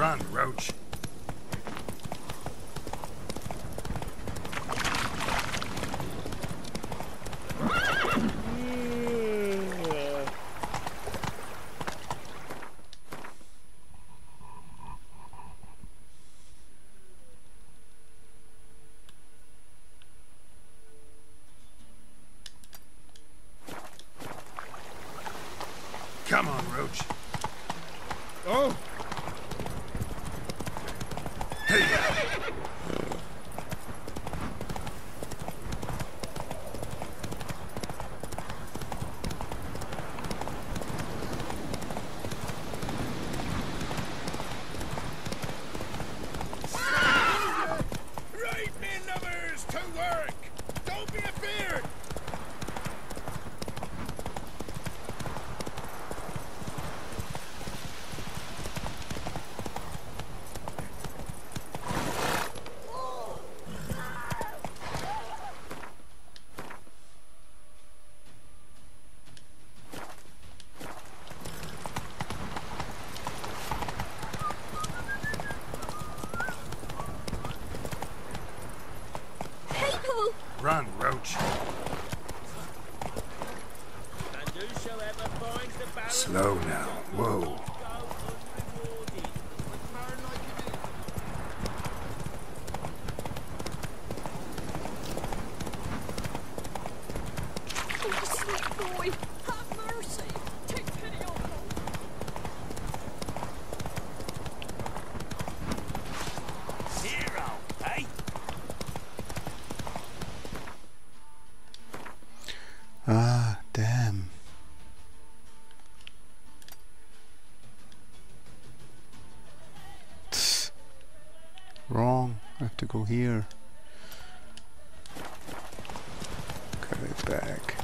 Run, Roach. Come on, Roach. Oh! Hey! Right, men lovers, to work! Don't be afeard! Run, Roach. Slow now. Whoa. Oh, sweet boy, have mercy. Take pity on him. Hero, eh? Ah, damn. Tss. Wrong. I have to go here. Cut it back.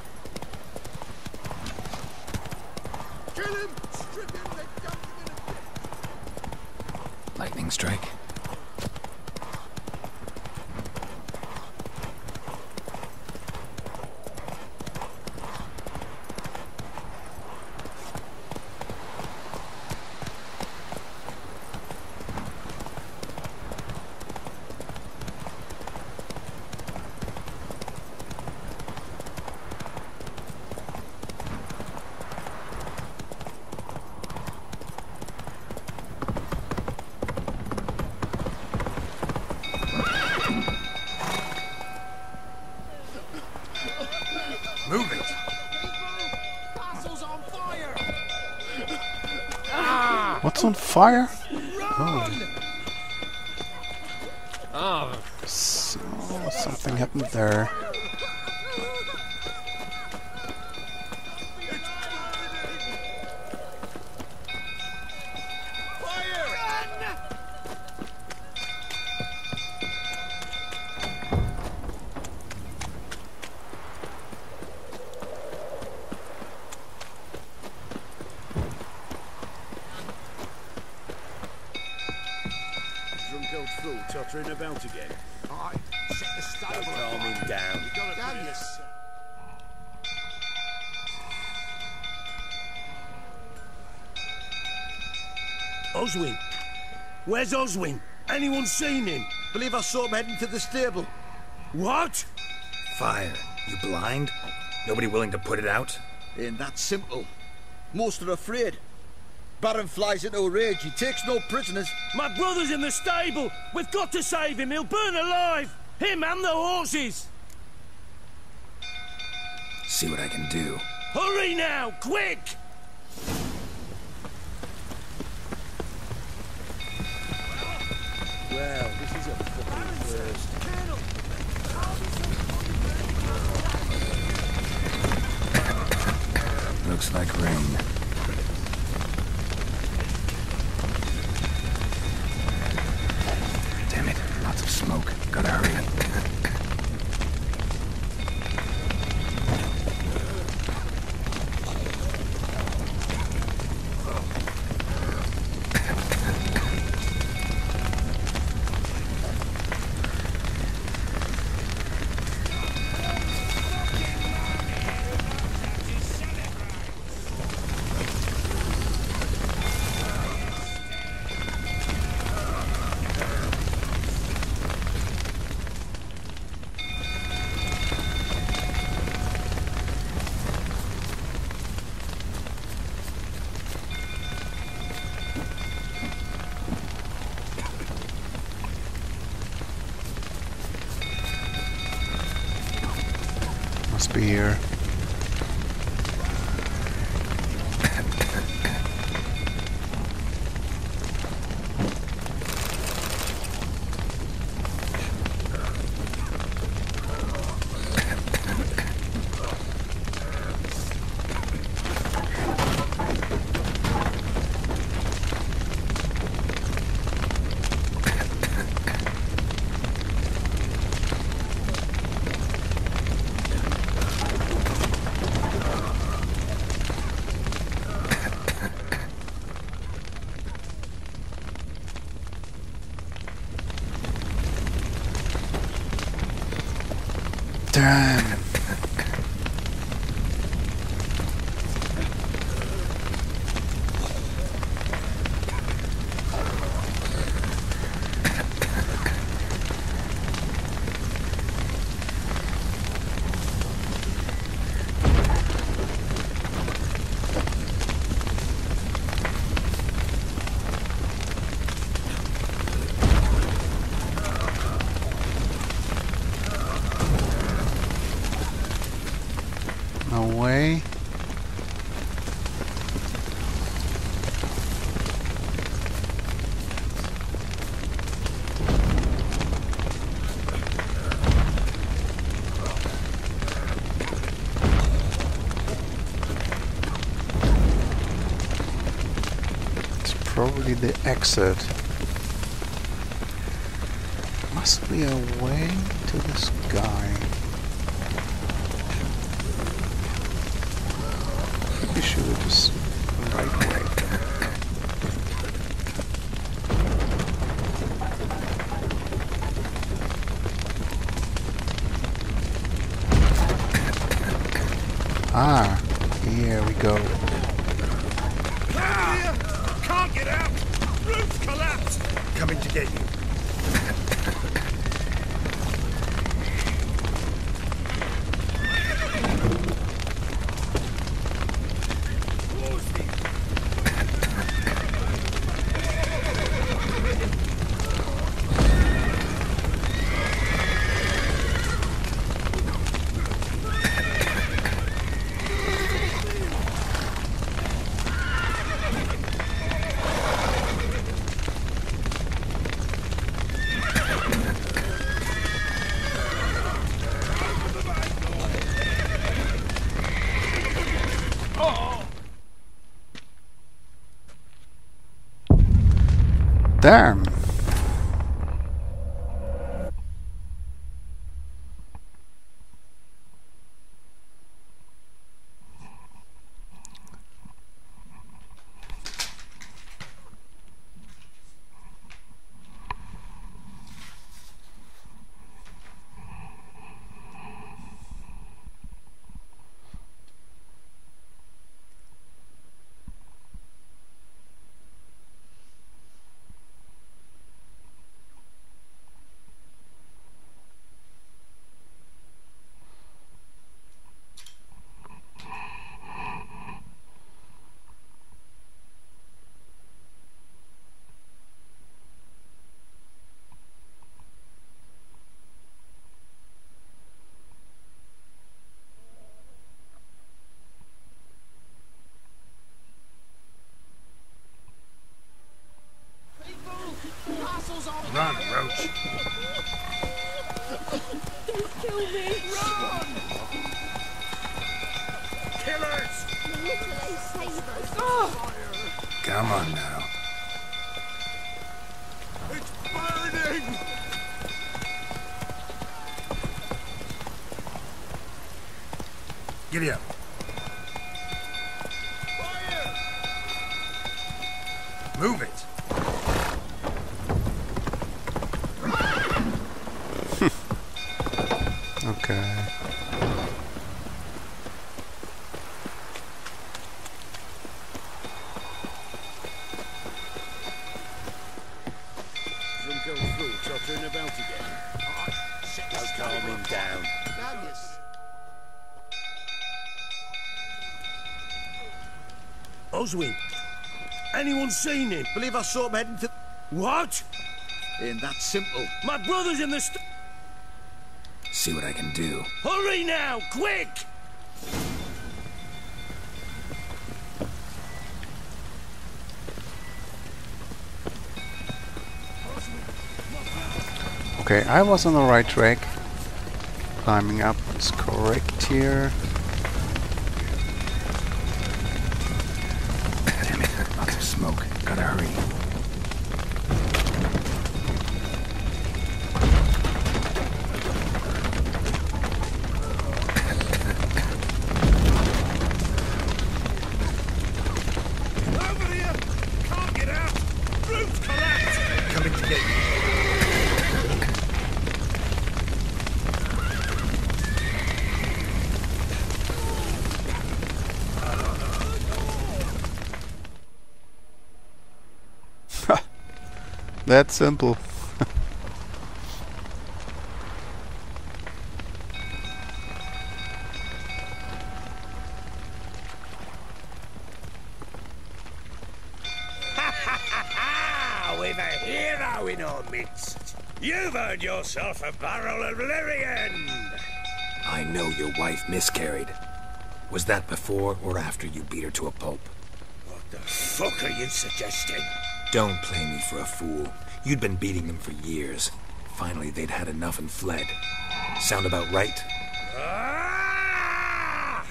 Kill him! Strip him! They dump him in a pit! Lightning strike. Move it. Castle's on fire! What's on fire? Run! Oh, something happened there. Drunk old fool tottering about again. Aye, set the stable. Calm him down. Damn you, sir. Oswin! Where's Oswin? Anyone seen him? Believe I saw him heading to the stable. What? Fire. You blind? Nobody willing to put it out? Ain't that simple. Most are afraid. Baron flies into a rage. He takes no prisoners. My brother's in the stable! We've got to save him! He'll burn alive! Him and the horses! See what I can do. Hurry now! Quick! Well, this is a fucking first. Looks like rain. Damn it. Lots of smoke. Gotta hurry. through here. Damn. No way. It's probably the exit. Must be a way to this guy. Maybe should have just right way. Ah, here we go. Can't get out! Roof collapsed! Coming to get you. Damn. Run, Roach. Don't kill me! Run! Killers! Oh! Come on now. It's burning! Giddy up. Fire! Move it. Okay. From going through, tottering about again. Don't calm him down. Oswin, anyone seen him? Believe I saw him heading to... What? Ain't that simple. My brother's in the See what I can do. Hurry now, quick! Okay, I was on the right track. Climbing up is correct here. Damn it, lots of smoke. Gotta hurry. Over here! Can't get out! Roof collapsed! Coming to get you. That's simple. We've a hero in our midst. You've earned yourself a barrel of Lyrian. I know your wife miscarried. Was that before or after you beat her to a pulp? What the fuck are you suggesting? Don't play me for a fool. You'd been beating them for years. Finally, they'd had enough and fled. Sound about right? Ah!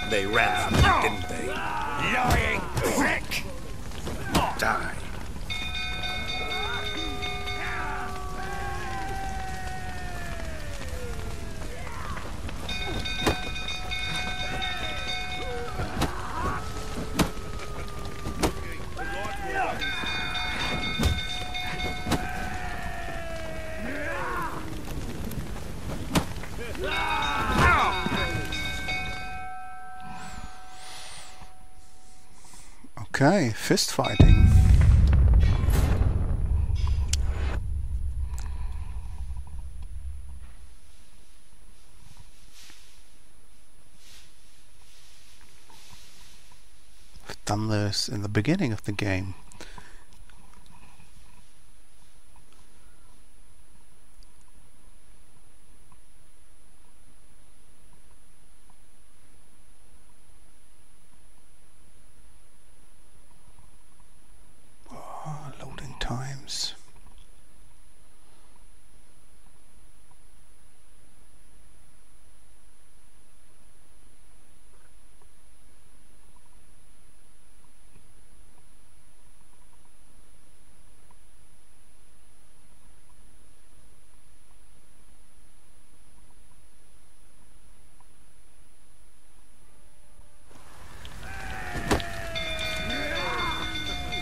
They ran from you, didn't they? Lying prick! Die. Okay, fist fighting. I've done this in the beginning of the game. Loading times.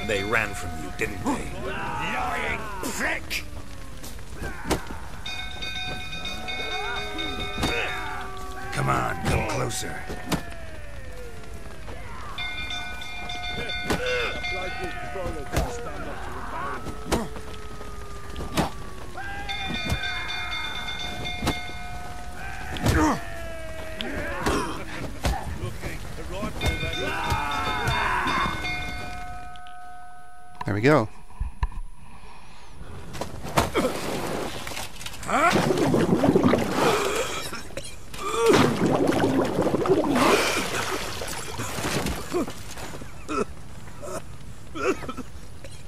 They ran from you, didn't they? Lying prick! Come on, come closer. There we go.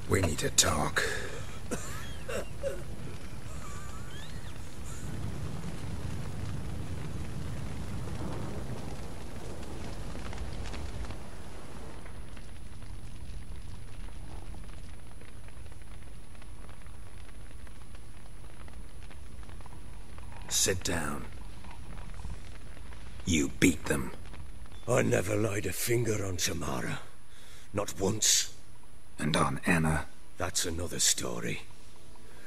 We need to talk. Sit down. You beat them. I never laid a finger on Tamara. Not once. And on Anna. That's another story.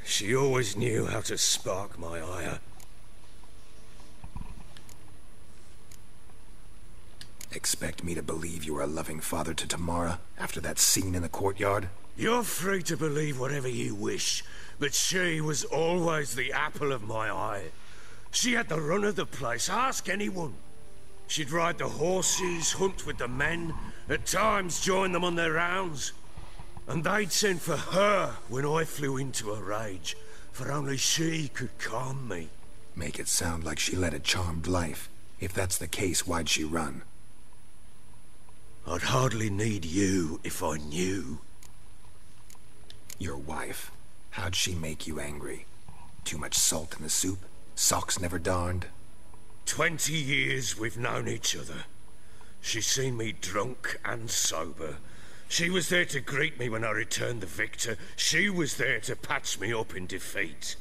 She always knew how to spark my ire. Expect me to believe you were a loving father to Tamara after that scene in the courtyard? You're free to believe whatever you wish, but she was always the apple of my eye. She had the run of the place, ask anyone. She'd ride the horses, hunt with the men, at times join them on their rounds. And they'd sent for her when I flew into a rage, for only she could calm me. Make it sound like she led a charmed life. If that's the case, why'd she run? I'd hardly need you if I knew. Your wife. How'd she make you angry? Too much salt in the soup? Socks never darned? 20 years we've known each other. She's seen me drunk and sober. She was there to greet me when I returned the victor. She was there to patch me up in defeat.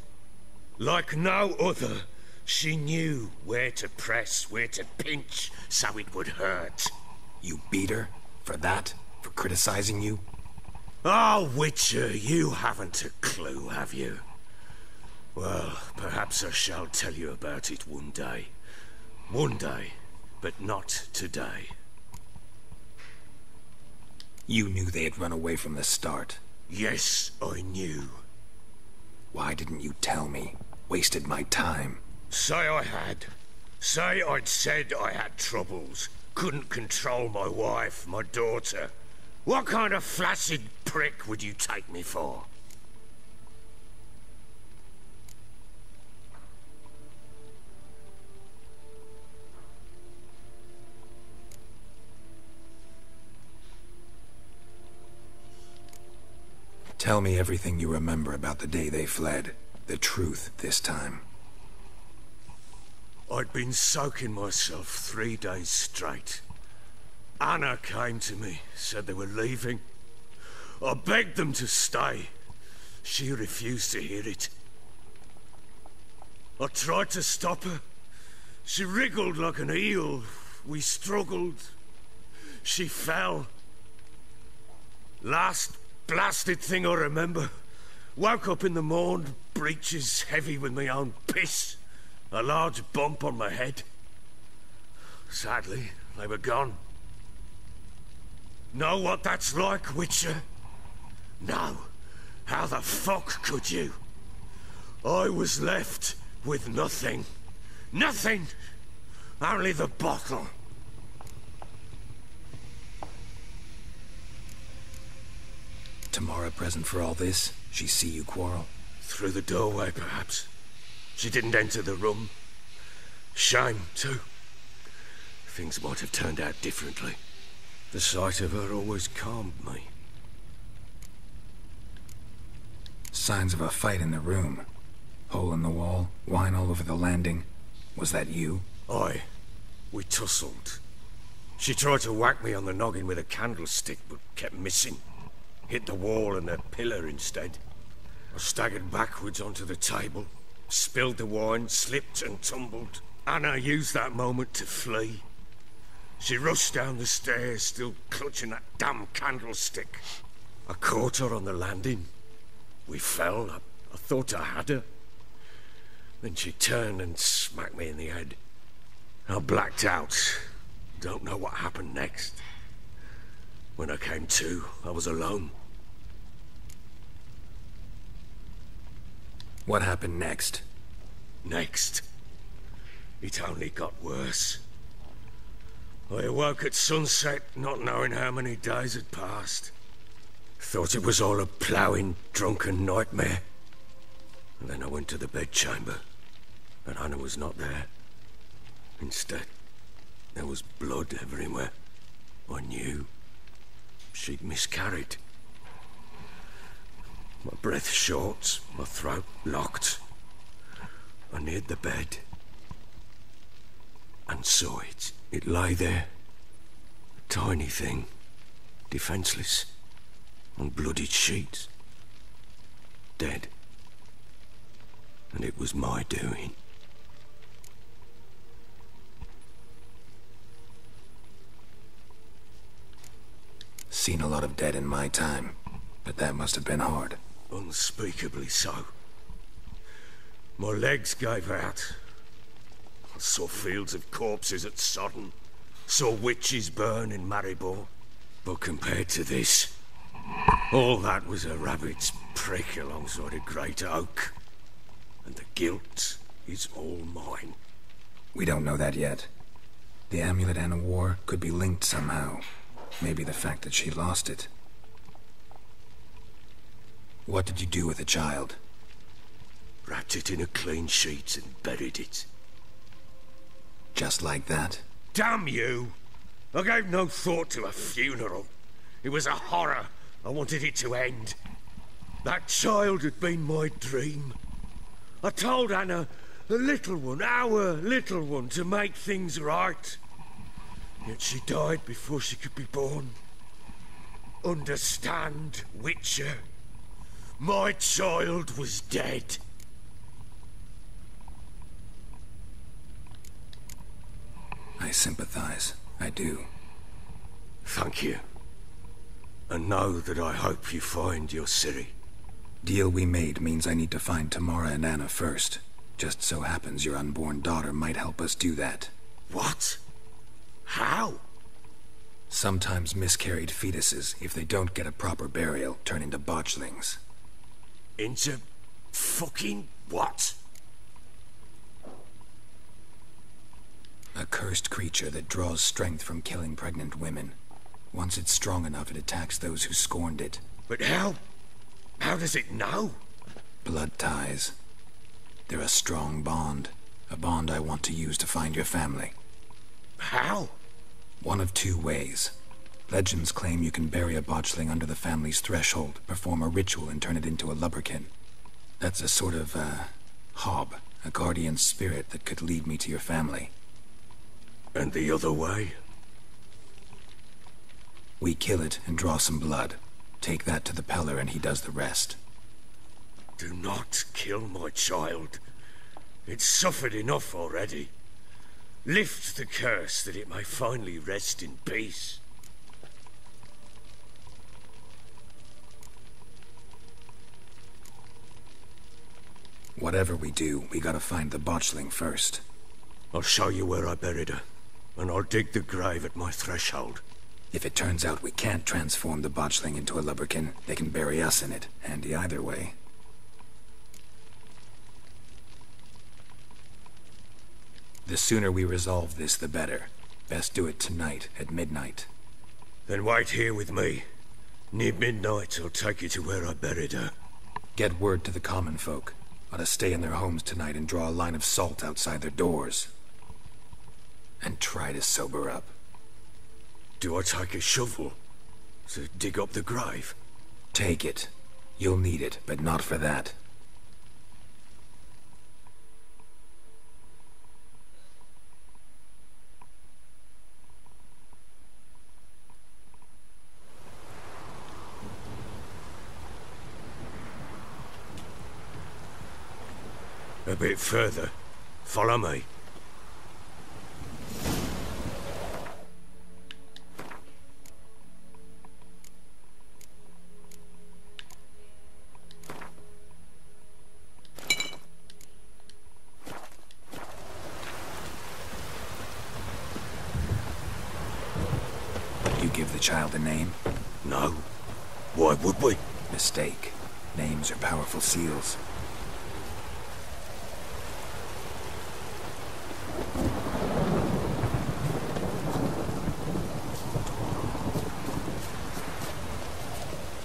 Like no other, she knew where to press, where to pinch, so it would hurt. You beat her? For that? For criticizing you? Oh, Witcher, you haven't a clue, have you? Well, perhaps I shall tell you about it one day. One day, but not today. You knew they had run away from the start. Yes, I knew. Why didn't you tell me? Wasted my time. Say I had. Say I'd said I had troubles. Couldn't control my wife, my daughter. What kind of flaccid prick would you take me for? Tell me everything you remember about the day they fled. The truth this time. I'd been soaking myself 3 days straight. Anna came to me, said they were leaving. I begged them to stay. She refused to hear it. I tried to stop her. She wriggled like an eel. We struggled. She fell. Last blasted thing I remember. Woke up in the morn, breeches heavy with my own piss. A large bump on my head. Sadly, they were gone. Know what that's like, Witcher? No. How the fuck could you? I was left with nothing. Nothing! Only the bottle. Tamara present for all this? She see you quarrel? Through the doorway, perhaps. She didn't enter the room. Shame, too. Things might have turned out differently. The sight of her always calmed me. Signs of a fight in the room. Hole in the wall, wine all over the landing. Was that you? Aye. We tussled. She tried to whack me on the noggin with a candlestick, but kept missing. Hit the wall and a pillar instead. I staggered backwards onto the table, spilled the wine, slipped and tumbled. Anna used that moment to flee. She rushed down the stairs, still clutching that damn candlestick. I caught her on the landing. We fell. I thought I had her. Then she turned and smacked me in the head. I blacked out. Don't know what happened next. When I came to, I was alone. What happened next? Next? It only got worse. I awoke at sunset, not knowing how many days had passed. Thought it was all a ploughing, drunken nightmare. And then I went to the bedchamber, and Anna was not there. Instead, there was blood everywhere. I knew she'd miscarried. My breath short, my throat locked. I neared the bed and saw it. It lay there, a tiny thing, defenseless, on bloodied sheets, dead. And it was my doing. Seen a lot of dead in my time, but that must have been hard. Unspeakably so. My legs gave out. I saw fields of corpses at Sodden. Saw witches burn in Maribor. But compared to this, all that was a rabbit's prick alongside a great oak. And the guilt is all mine. We don't know that yet. The amulet Anna wore could be linked somehow. Maybe the fact that she lost it. What did you do with the child? Wrapped it in a clean sheet and buried it. Just like that? Damn you! I gave no thought to a funeral. It was a horror. I wanted it to end. That child had been my dream. I told Anna, the little one, our little one, to make things right. Yet she died before she could be born. Understand, Witcher? My child was dead. I sympathize. I do. Thank you. And know that I hope you find your Ciri. Deal we made means I need to find Tamara and Anna first. Just so happens your unborn daughter might help us do that. What? How? Sometimes miscarried fetuses, if they don't get a proper burial, turn into botchlings. Into fucking what? A cursed creature that draws strength from killing pregnant women. Once it's strong enough, it attacks those who scorned it. But how? How does it know? Blood ties. They're a strong bond. A bond I want to use to find your family. How? One of two ways. Legends claim you can bury a botchling under the family's threshold, perform a ritual, and turn it into a lubberkin. That's a sort of, hob, a guardian spirit that could lead me to your family. And the other way? We kill it and draw some blood. Take that to the Peller and he does the rest. Do not kill my child. It's suffered enough already. Lift the curse that it may finally rest in peace. Whatever we do, we gotta find the botchling first. I'll show you where I buried her, and I'll dig the grave at my threshold. If it turns out we can't transform the botchling into a lubberkin, they can bury us in it. Handy either way. The sooner we resolve this, the better. Best do it tonight, at midnight. Then wait here with me. Near midnight, I'll take you to where I buried her. Get word to the common folk. Ought to stay in their homes tonight and draw a line of salt outside their doors. And try to sober up. Do I take a shovel to dig up the grave? Take it. You'll need it, but not for that. A bit further. Follow me. You give the child a name? No. Why would we? Mistake. Names are powerful seals.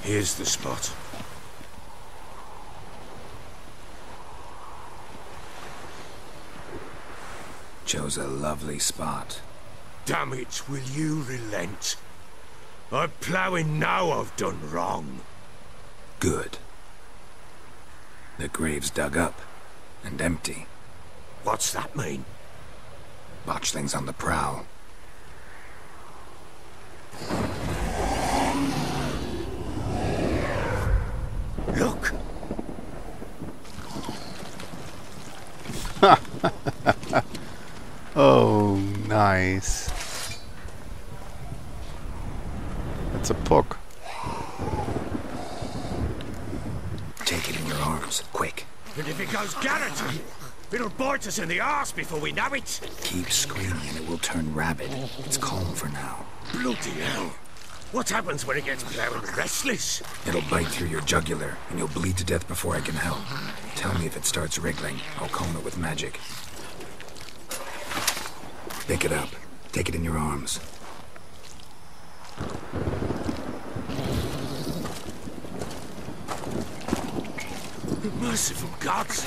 Here's the spot. Chose a lovely spot. Damn it, will you relent? I'm ploughing now I've done wrong. Good. The grave's dug up and empty. What's that mean? Botchling's on the prowl. Look! Oh, nice. It's a puck. Take it in your arms, quick. And if it goes garroted, it'll bite us in the arse before we know it. Keep screaming and it will turn rabid. It's calm for now. Bloody hell. What happens when it gets plowing restless? It'll bite through your jugular and you'll bleed to death before I can help. Tell me if it starts wriggling. I'll calm it with magic. Pick it up. Take it in your arms. Merciful gods!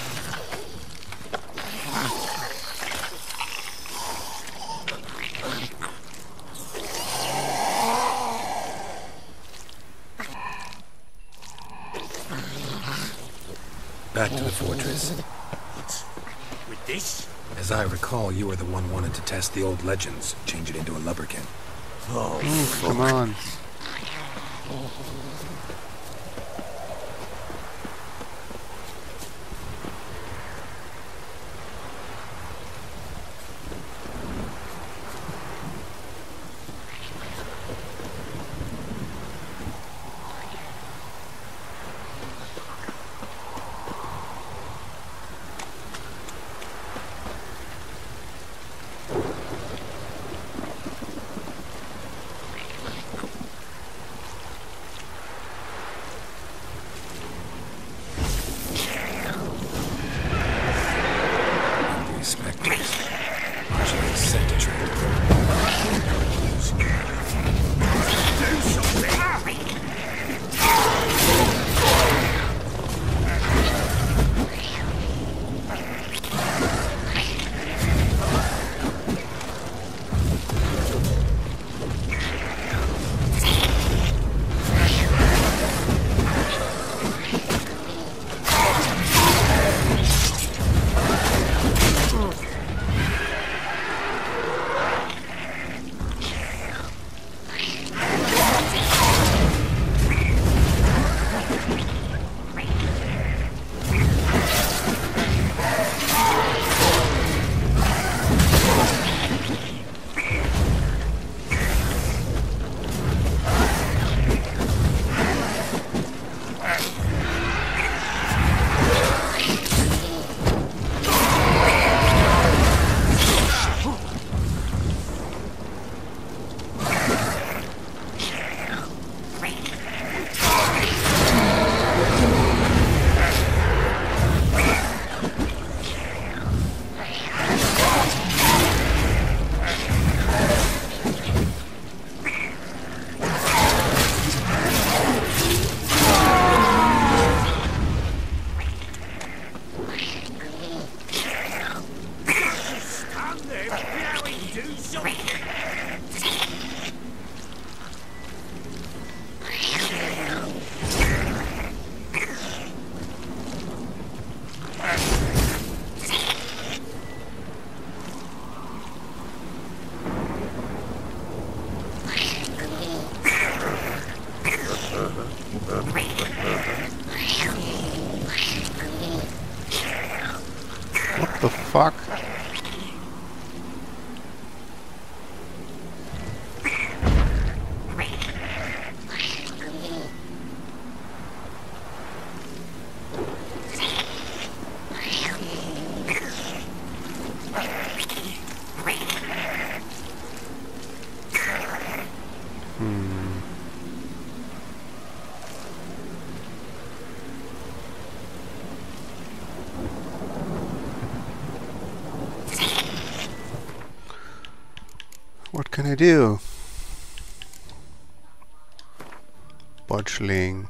Back to the fortress. With this? As I recall, you were the one wanted to test the old legends, change it into a lubberkin. Oh, Come on. What the fuck? What can I do? Botchling.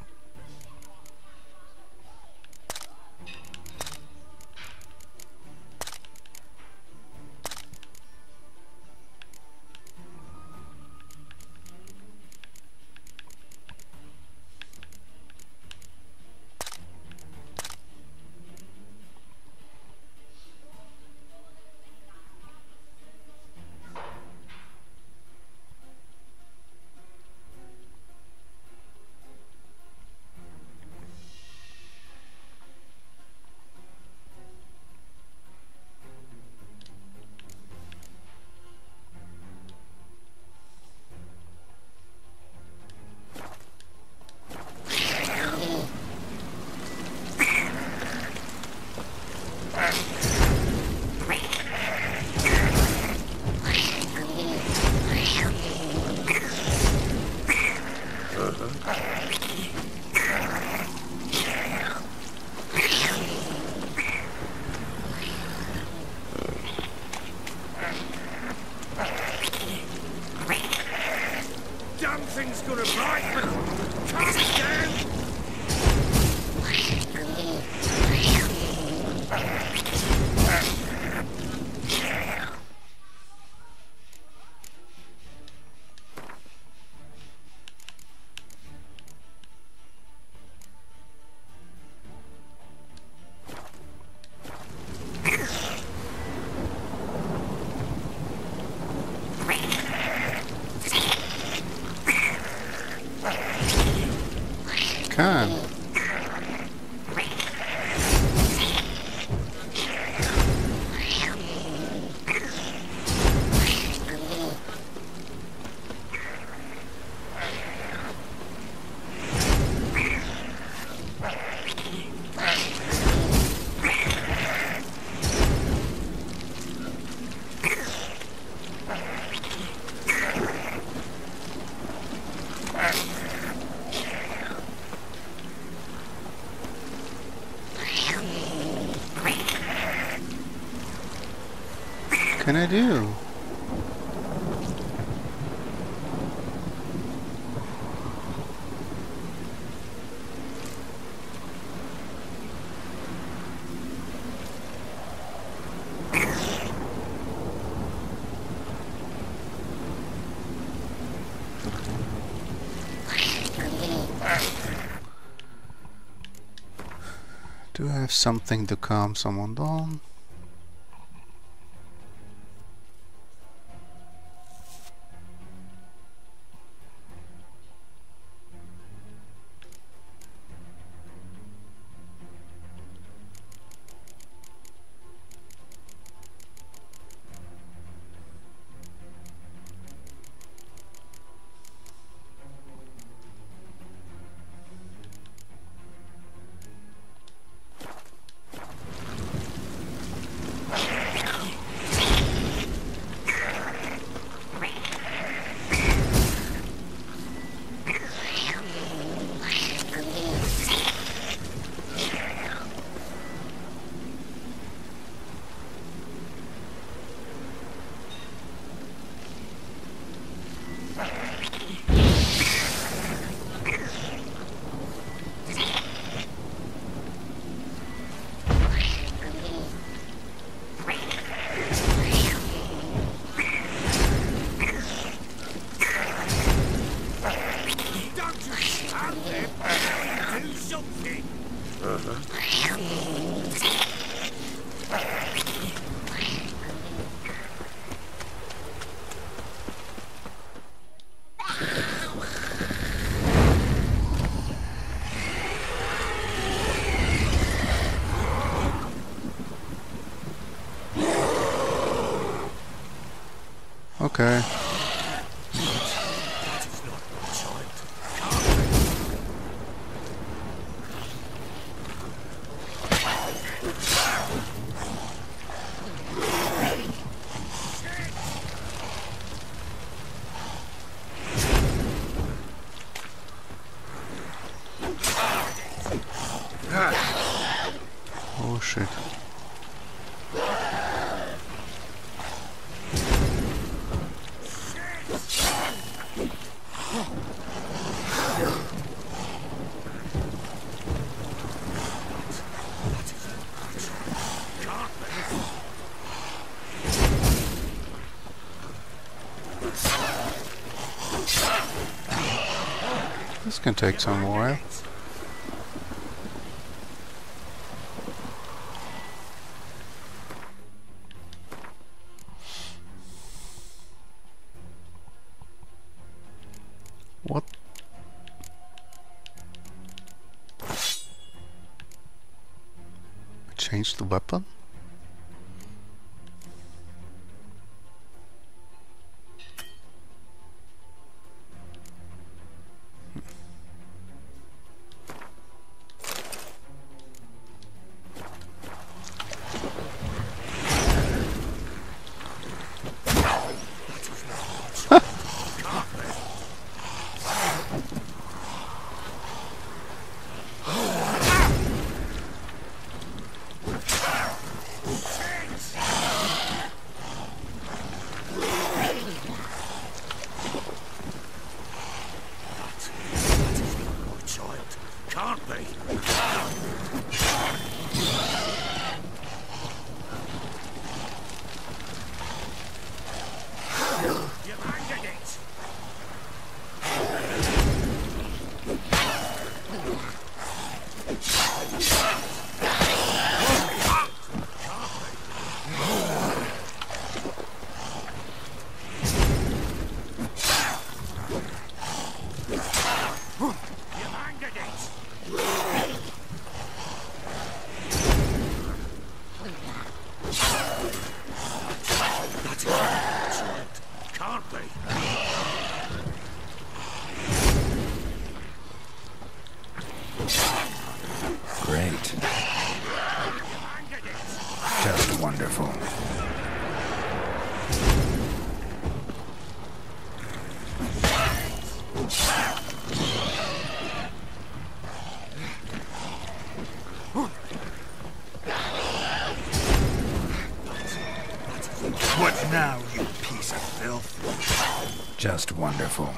Damn thing's gonna bite me! Calm down! Can. Can I do? Do I have something to calm someone down? Okay. Oh shit. This can take some while. What? Change the weapon? Just wonderful.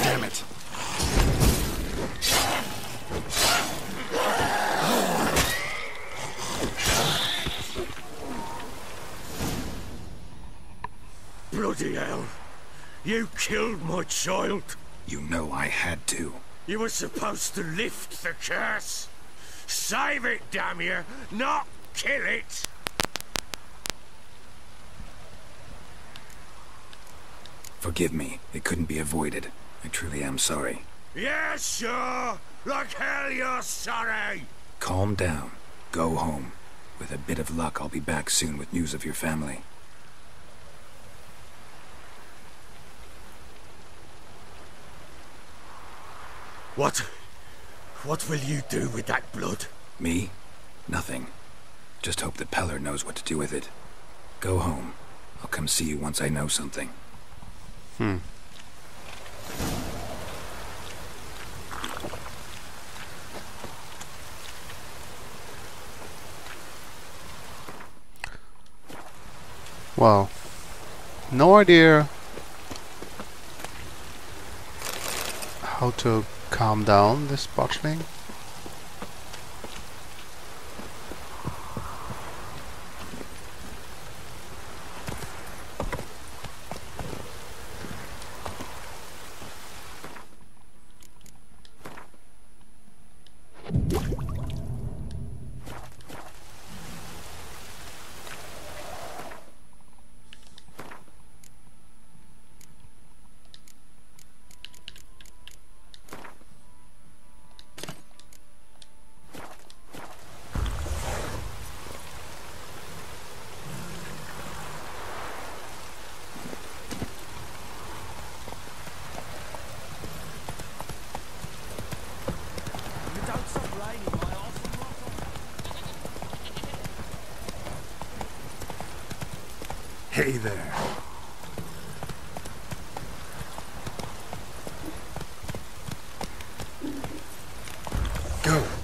Damn it. Bloody hell. You killed my child. You know I had to. You were supposed to lift the curse. Save it, damn you, not kill it. Forgive me. It couldn't be avoided. I truly am sorry. Yeah, sure. Like hell you're sorry. Calm down. Go home. With a bit of luck, I'll be back soon with news of your family. What will you do with that blood? Me? Nothing. Just hope that Peller knows what to do with it. Go home. I'll come see you once I know something. Well, no idea how to calm down this botchling. Hey there.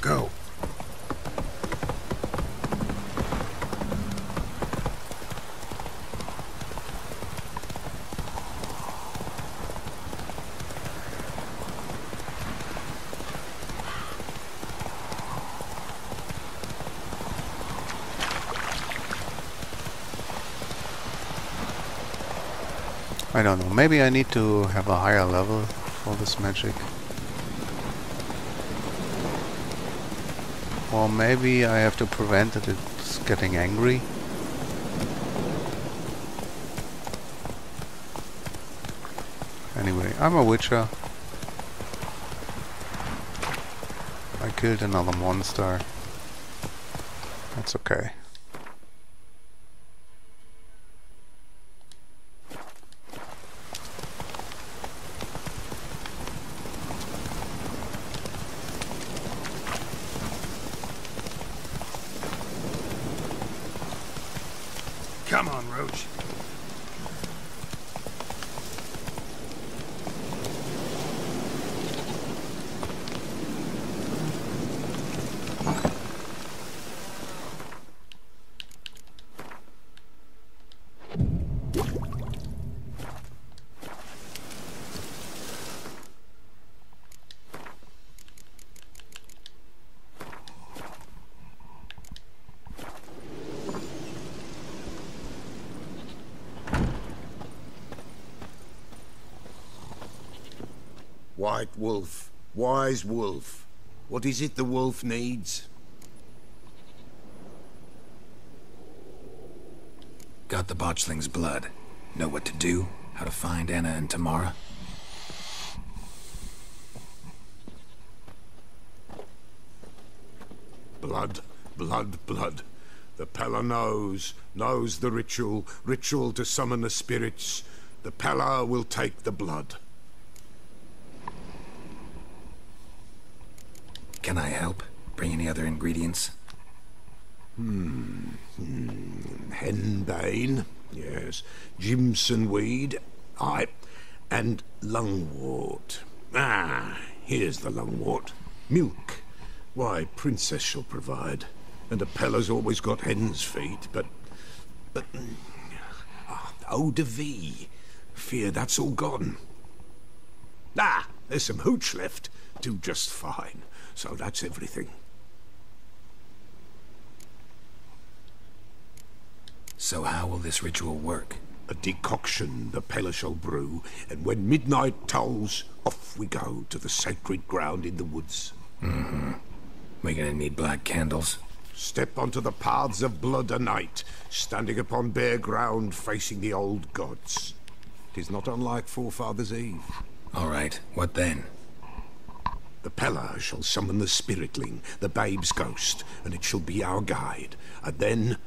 Go. I don't know, maybe I need to have a higher level for this magic. Or maybe I have to prevent that it's getting angry. Anyway, I'm a witcher. I killed another monster. That's okay. Come on, Roach. White wolf, wise wolf. What is it the wolf needs? Got the botchling's blood. Know what to do? How to find Anna and Tamara? Blood, blood, blood. The Pella knows the ritual to summon the spirits. The Pella will take the blood. Can I help? Bring any other ingredients? Henbane, yes. Jimson weed, aye. And lungwort. Ah, here's the lungwort. Milk. Why, Princess shall provide. And the Pella's always got hen's feet, but... eau de vie. Fear that's all gone. Ah, there's some hooch left. Do just fine. So that's everything. So how will this ritual work? A decoction the Pella shall brew, and when midnight tolls, off we go to the sacred ground in the woods. We're gonna need black candles. Step onto the paths of blood a night, standing upon bare ground facing the old gods. 'Tis not unlike Forefathers' Eve. All right, what then? The Pella shall summon the spiritling, the babe's ghost, and it shall be our guide. And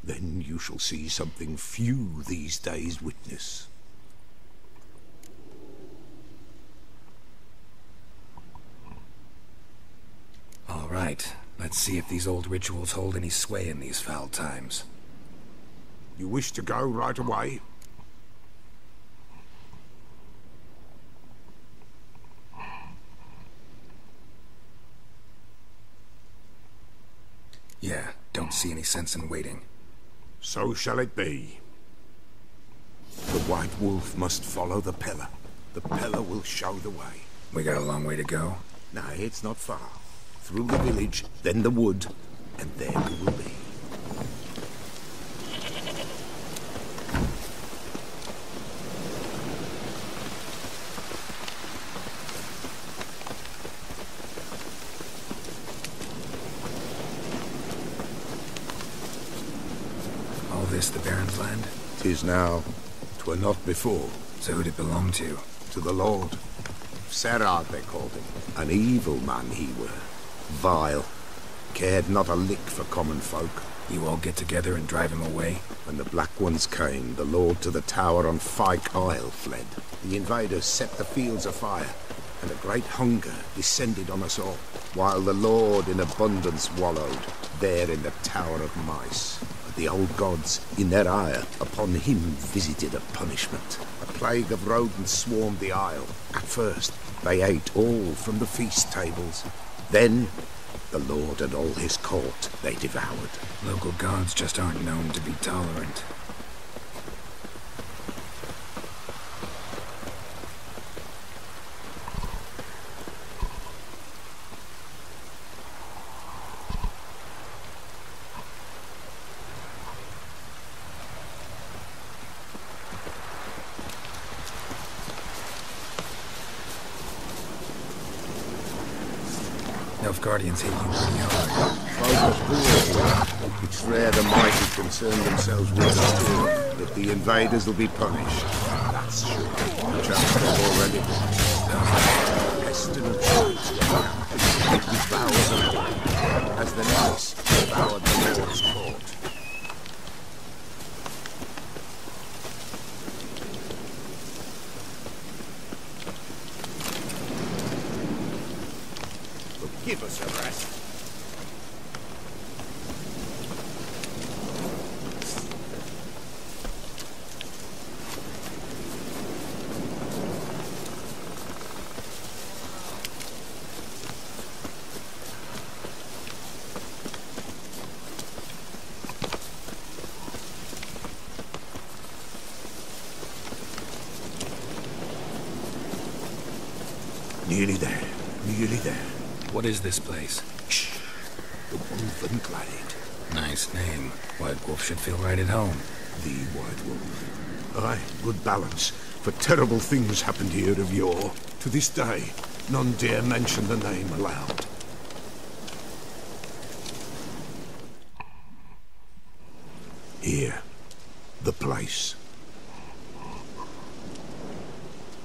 then you shall see something few these days witness. All right, let's see if these old rituals hold any sway in these foul times. You wish to go right away? Yeah, don't see any sense in waiting. So shall it be. The White Wolf must follow the Pella. The Pella will show the way. We got a long way to go. Nay, it's not far. Through the village, then the wood, and there we will be. All this the Baron's land? 'Tis now. 'Twere not before. So who'd it belong to? To the Lord. Serad, they called him. An evil man he were. Vile. Cared not a lick for common folk. You all get together and drive him away? When the Black Ones came, the Lord to the tower on Fyke Isle fled. The invaders set the fields afire, and a great hunger descended on us all, while the Lord in abundance wallowed, there in the Tower of Mice. But the old gods, in their ire, upon him visited a punishment. A plague of rodents swarmed the isle. At first, they ate all from the feast tables. Then, the Lord and all his court they devoured. Local gods just aren't known to be tolerant. Nilfgaardians hate you pretty hard. It's rare the mighty concern themselves with us too, but the invaders will be punished. That's sure. Just they've already been. Pestilence it devours them, as the nice devoured the Lord's court. Give us a rest. Nearly there. Nearly there. What is this place? Shh. The Wolven Glade. Nice name. White Wolf should feel right at home. The White Wolf. Aye, good balance. For terrible things happened here of yore. To this day, none dare mention the name aloud. Here. The place.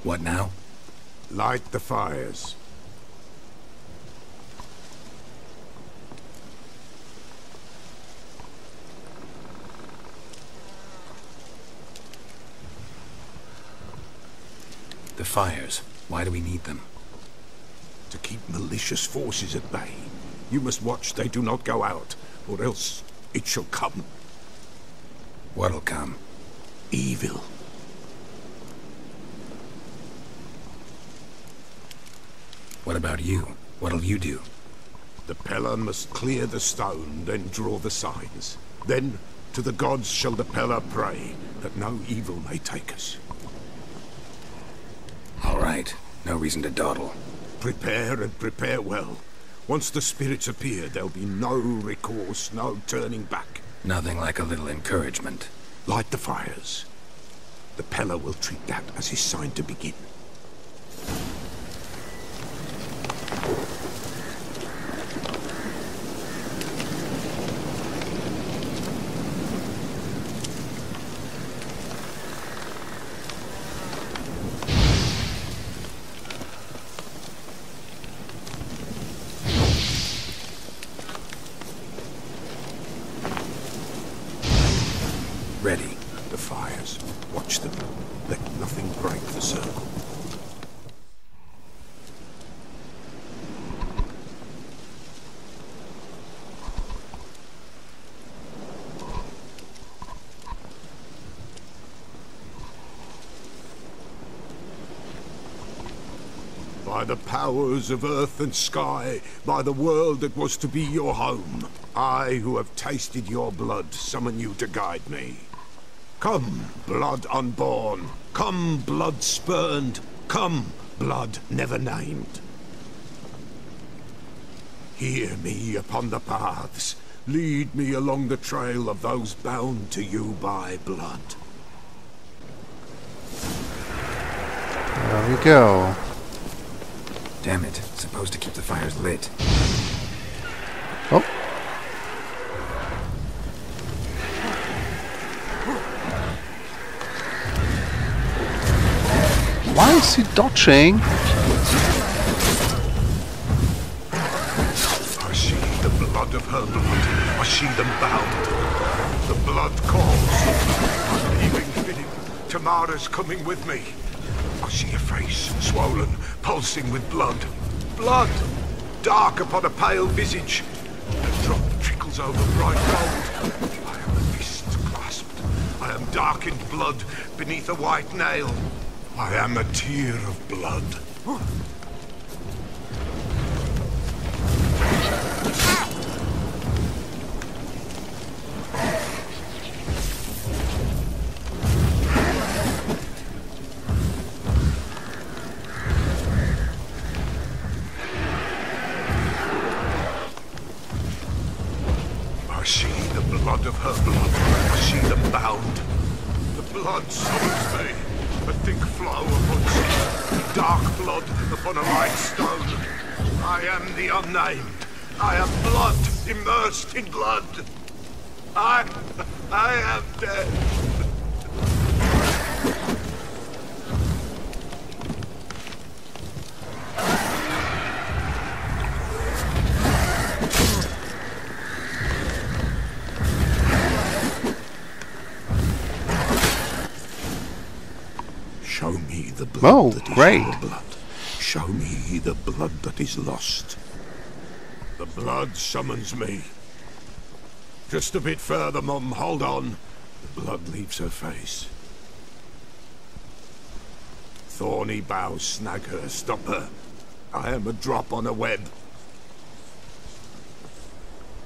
What now? Light the fires. The fires. Why do we need them? To keep malicious forces at bay. You must watch they do not go out, or else it shall come. What'll come? Evil. What about you? What'll you do? The Peller must clear the stone, then draw the signs. Then, to the gods shall the Peller pray, that no evil may take us. All right. No reason to dawdle. Prepare and prepare well. Once the spirits appear, there'll be no recourse, no turning back. Nothing like a little encouragement. Light the fires. The Peller will treat that as his sign to begin. Ready. The fires. Watch them. Let nothing break the circle. By the powers of earth and sky, by the world that was to be your home, I, who have tasted your blood, summon you to guide me. Come, blood unborn. Come, blood spurned. Come, blood never named. Hear me upon the paths. Lead me along the trail of those bound to you by blood. There we go. Damn it. Supposed to keep the fires lit. Oh. Why is he dodging? I see the blood of her blood. I see them bound. The blood calls. I'm leaving fitting. Tamara's coming with me. I see a face, swollen, pulsing with blood. Blood! Dark upon a pale visage. A drop trickles over bright gold. I am a fist clasped. I am darkened blood beneath a white nail. I am a tear of blood. I see the blood of her blood. I see them bound. The blood summons me. A thick flow upon sea, dark blood upon a light stone. I am the unnamed. I am blood immersed in blood. I am dead. Show me the blood that is your blood. Show me the blood that is lost. The blood summons me. Just a bit further, Mum. Hold on. The blood leaves her face. Thorny boughs snag her. Stop her. I am a drop on a web.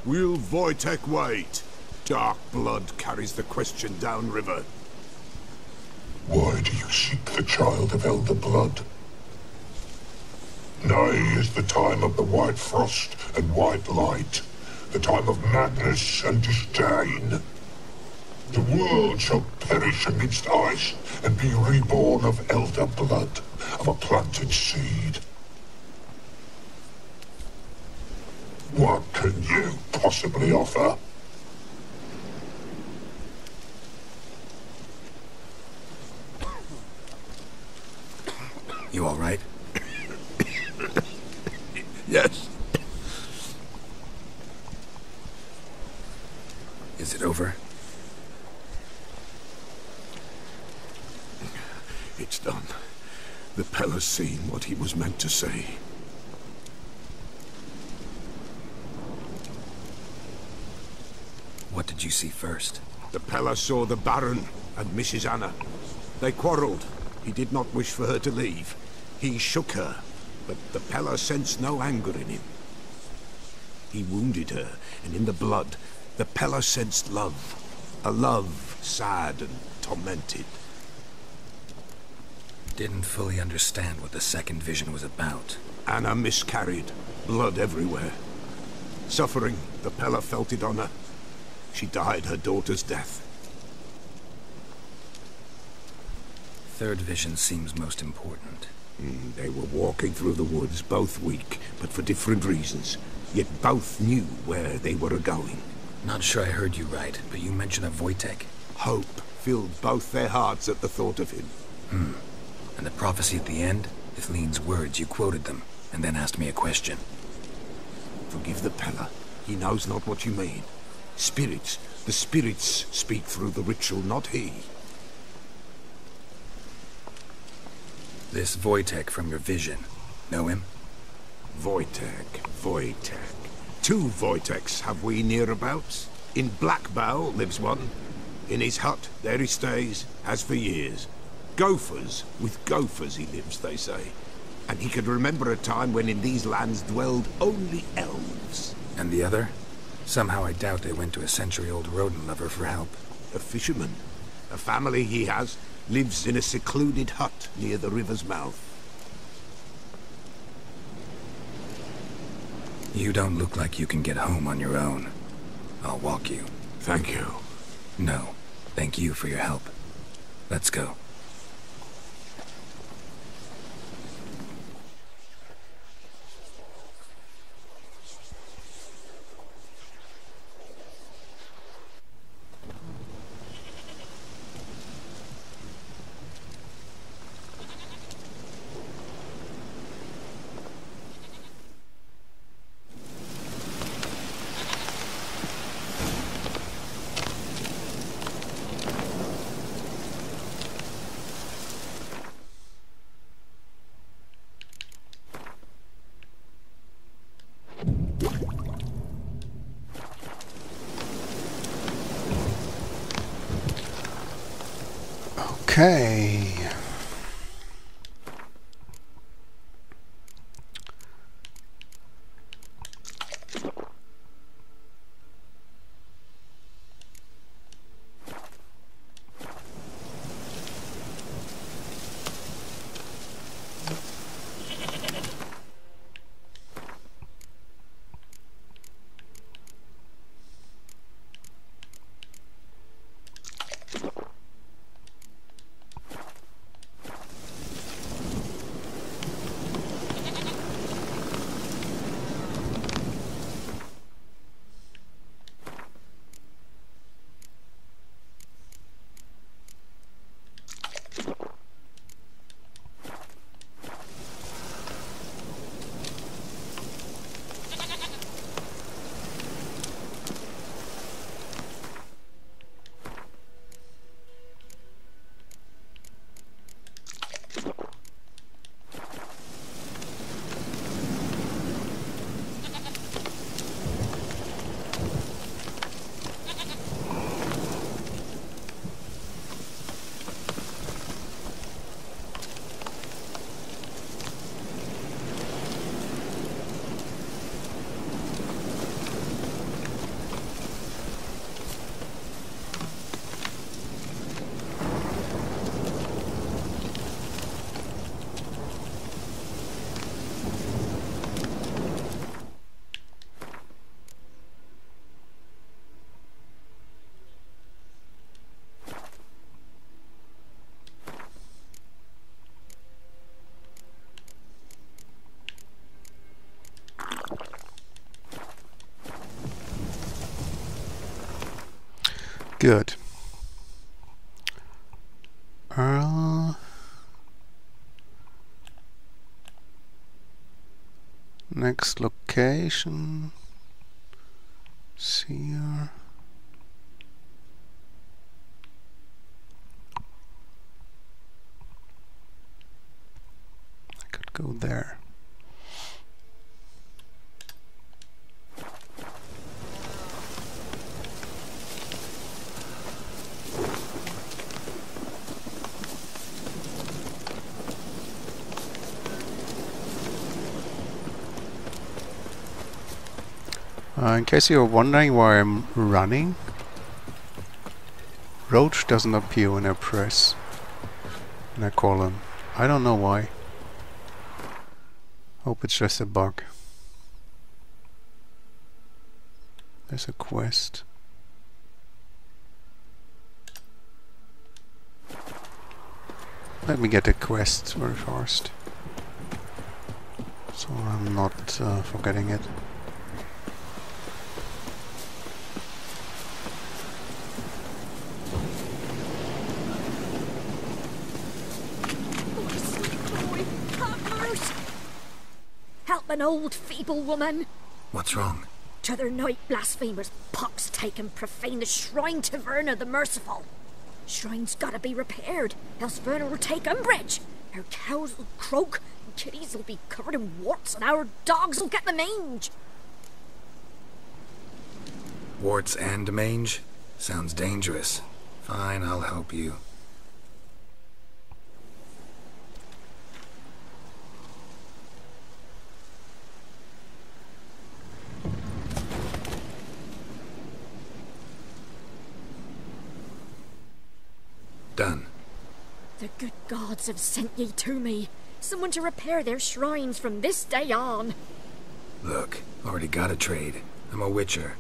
Will Wojtek wait? Dark blood carries the question downriver. Why do you seek the child of elder blood? Nigh is the time of the white frost and white light, the time of madness and disdain. The world shall perish amidst ice and be reborn of elder blood, of a planted seed. What can you possibly offer? You all right? Yes. Is it over? It's done. The Pella's seen what he was meant to say. What did you see first? The Pella saw the Baron and Mrs. Anna. They quarreled. He did not wish for her to leave. He shook her, but the Pella sensed no anger in him. He wounded her, and in the blood, the Pella sensed love. A love sad and tormented. Didn't fully understand what the second vision was about. Anna miscarried. Blood everywhere. Suffering, the Pella felt it on her. She died her daughter's death. Third vision seems most important. They were walking through the woods, both weak, but for different reasons. Yet both knew where they were going. Not sure I heard you right, but you mentioned a Wojtek. Hope filled both their hearts at the thought of him. And the prophecy at the end? Ithlinne's words, you quoted them, and then asked me a question. Forgive the Pella. He knows not what you mean. Spirits. The spirits speak through the ritual, not he. This Wojtek from your vision. Know him? Wojtek. Two Wojteks have we nearabouts. In Blackbow lives one. In his hut, there he stays, has for years. Gophers, with gophers he lives, they say. And he could remember a time when in these lands dwelled only elves. And the other? Somehow I doubt they went to a century-old rodent lover for help. A fisherman. A family he has lives in a secluded hut near the river's mouth. You don't look like you can get home on your own. I'll walk you. Thank you. No, thank you for your help. Let's go. Okay. Good. Next location. Here. go there. In case you're wondering why I'm running, Roach doesn't appear when I press and I call him. I don't know why. Hope it's just a bug. There's a quest. Let me get the quest very fast, so I'm not forgetting it. Help an old feeble woman. What's wrong? T'other night blasphemers pox take and profane the shrine to Verna the Merciful. Shrine's gotta be repaired, else Verna will take umbrage. Our cows will croak, and kitties will be covered in warts, and our dogs will get the mange. Warts and mange? Sounds dangerous. Fine, I'll help you. Done. The good gods have sent ye to me. Someone to repair their shrines from this day on. Look, already got a trade. I'm a witcher.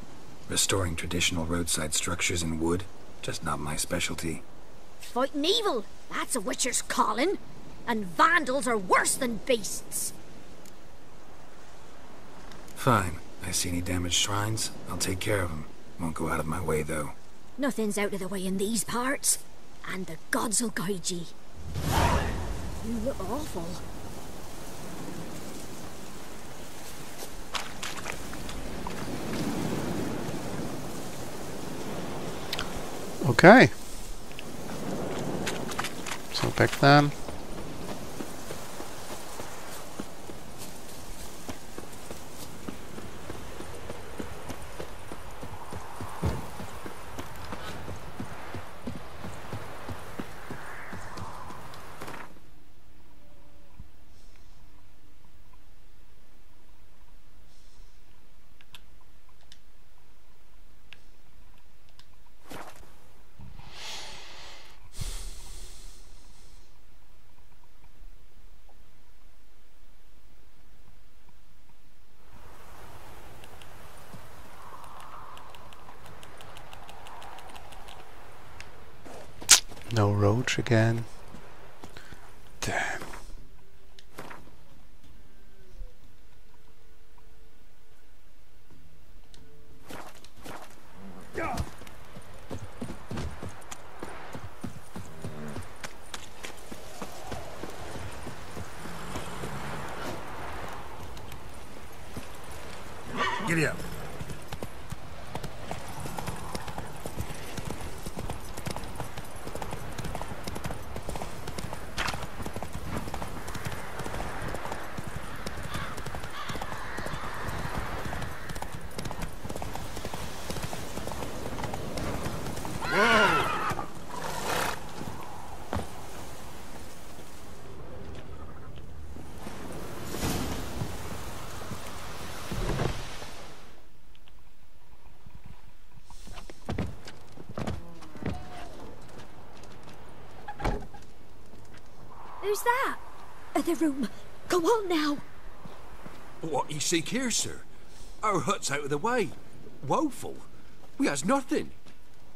Restoring traditional roadside structures in wood, just not my specialty. Fighting evil, that's a witcher's calling. And vandals are worse than beasts. Fine. I see any damaged shrines, I'll take care of them. Won't go out of my way, though. Nothing's out of the way in these parts. And the gods will guide ye. You look awful. Okay. So back then. No roach again. Damn. Giddy up. Who's that? The room. Go on now. What you seek here, sir? Our hut's out of the way. Woeful. We has nothing.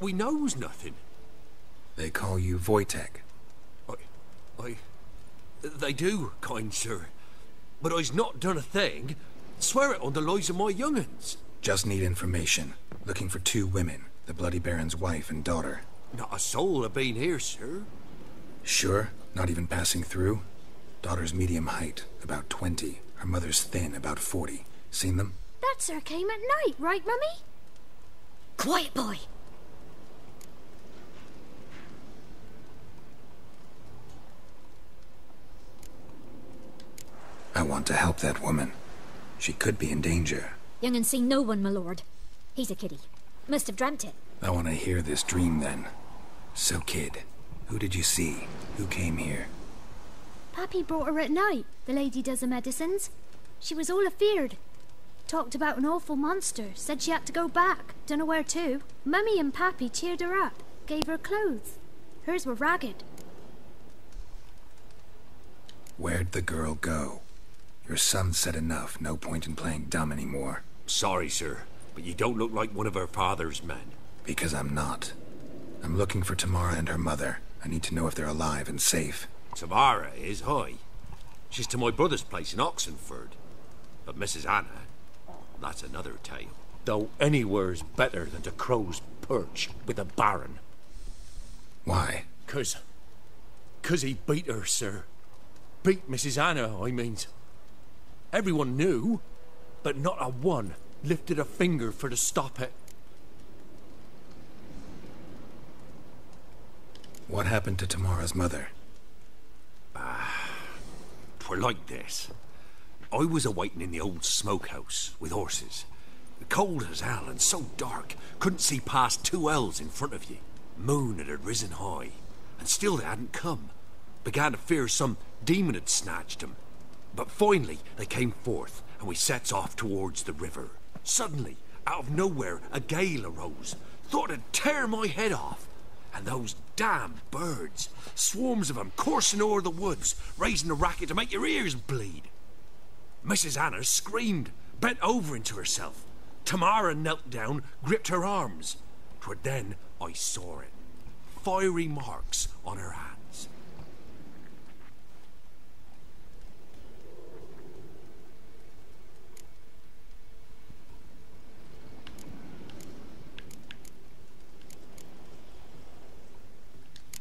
We knows nothing. They call you Wojtek. They do, kind sir. But I's not done a thing. Swear it on the lives of my young'uns. Just need information. Looking for 2 women. The Bloody Baron's wife and daughter. Not a soul have been here, sir. Sure? Not even passing through? Daughter's medium height, about 20. Her mother's thin, about 40. Seen them? That sir came at night, right, Mummy? Quiet, boy. I want to help that woman. She could be in danger. Young and see no one, my lord. He's a kiddie. Must have dreamt it. I want to hear this dream then. So, kid, who did you see? Who came here? Pappy brought her at night, the lady does the medicines. She was all afeard. Talked about an awful monster, said she had to go back, dunno where to. Mummy and Pappy cheered her up, gave her clothes. Hers were ragged. Where'd the girl go? Your son said enough, no point in playing dumb anymore. Sorry, sir, but you don't look like one of her father's men. Because I'm not. I'm looking for Tamara and her mother. I need to know if they're alive and safe. Tamara is, high. She's to my brother's place in Oxenford. But Mrs. Anna, that's another tale. Though anywhere's better than to Crow's Perch with a baron. Why? 'Cause he beat her, sir. Beat Mrs. Anna, I mean. Everyone knew, but not a one lifted a finger for to stop it. What happened to Tamara's mother? 'Twere like this. I was awaiting in the old smokehouse with horses. Cold as hell and so dark, couldn't see past 2 ells in front of you. Moon had risen high, and still they hadn't come. Began to fear some demon had snatched them. But finally they came forth, and we sets off towards the river. Suddenly, out of nowhere, a gale arose. Thought it'd tear my head off. And those damn birds, swarms of them coursing o'er the woods, raising a racket to make your ears bleed. Mrs. Anna screamed, bent over into herself. Tamara knelt down, gripped her arms. 'Twere then I saw it. Fiery marks on her hands.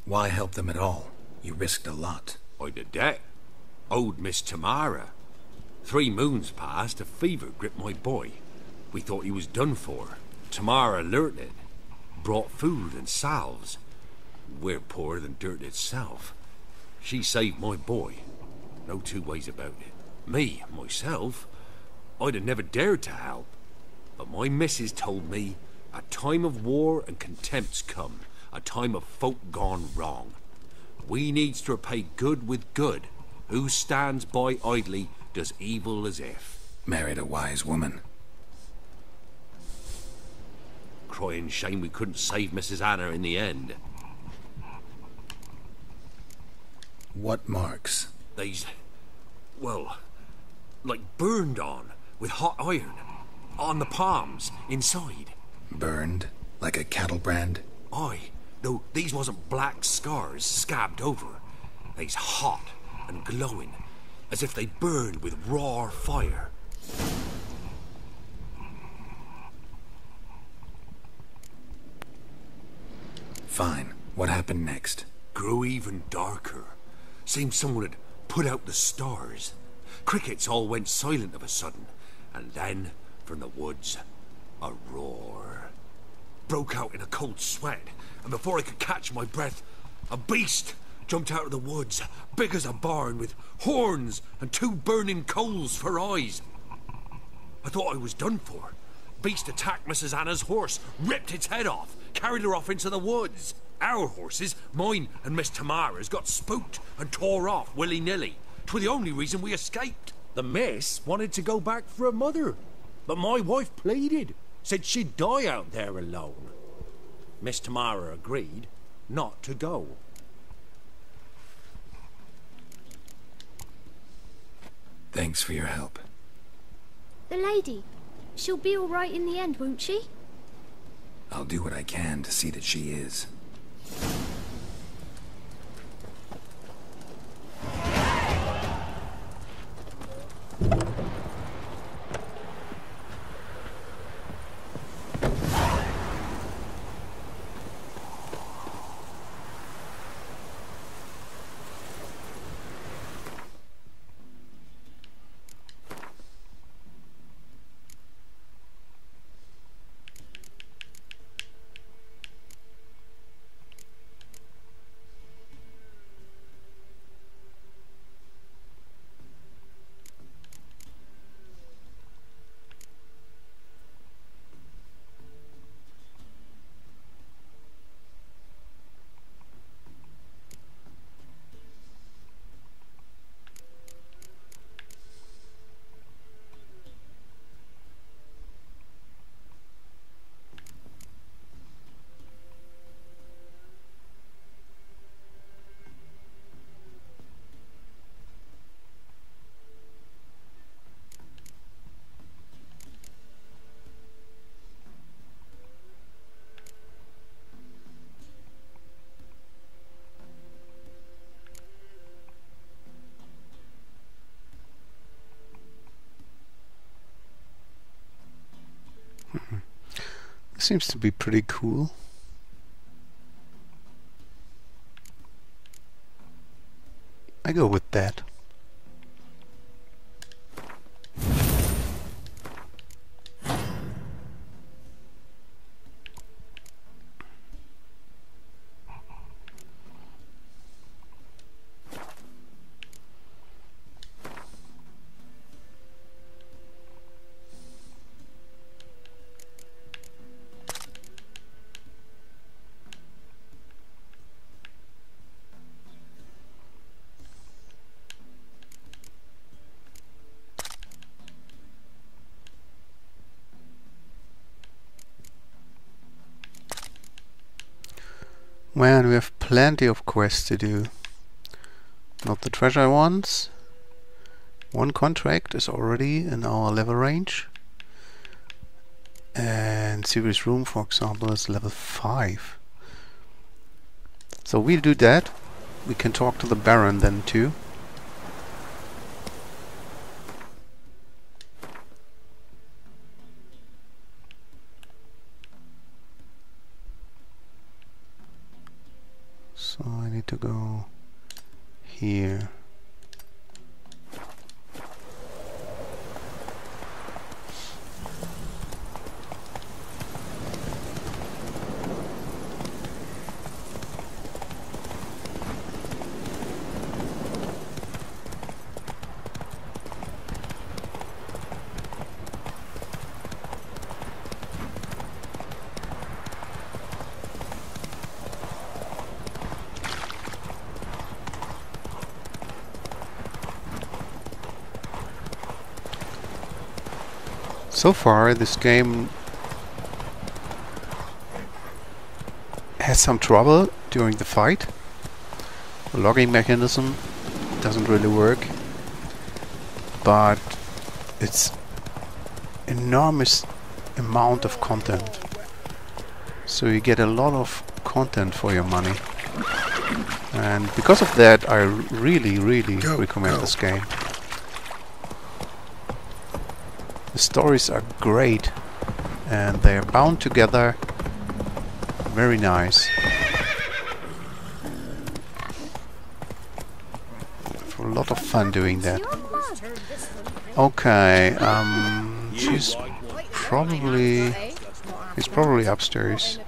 Why help them at all? You risked a lot. I'd a debt. Owed Miss Tamara. 3 moons passed, a fever gripped my boy. We thought he was done for. Tamara learnt it. Brought food and salves. We're poorer than dirt itself. She saved my boy. No 2 ways about it. Me, myself, I'd have never dared to help. But my missus told me a time of war and contempt's come. A time of folk gone wrong. We needs to repay good with good. Who stands by idly does evil as if. Married a wise woman. Crying shame we couldn't save Mrs. Anna in the end. What marks? They's, well, like burned on with hot iron. On the palms, inside. Burned? Like a cattle brand? Aye, though these wasn't black scars scabbed over. They's hot and glowing, as if they burned with raw fire. Fine. What happened next? Grew even darker. Seemed someone had put out the stars. Crickets all went silent of a sudden, and then, from the woods, a roar. Broke out in a cold sweat, and before I could catch my breath, a beast jumped out of the woods, big as a barn, with horns and 2 burning coals for eyes. I thought I was done for. Beast attacked Mrs. Anna's horse, ripped its head off, carried her off into the woods. Our horses, mine and Miss Tamara's, got spooked and tore off willy-nilly. 'Twere the only reason we escaped. The miss wanted to go back for her mother, but my wife pleaded, said she'd die out there alone. Miss Tamara agreed not to go. Thanks for your help. The lady, she'll be all right in the end, won't she? I'll do what I can to see that she is. Seems to be pretty cool. I go with that. Man, we have plenty of quests to do. Not the treasure ones. One contract is already in our level range. And Ciri's room, for example, is level 5. So we'll do that. We can talk to the Baron then too. So I need to go here. So far, this game has some trouble during the fight. The logging mechanism doesn't really work, but it's enormous amount of content. So you get a lot of content for your money. And because of that, I really recommend this game. The stories are great and they are bound together. Very nice. For a lot of fun doing that. Okay, he's probably upstairs.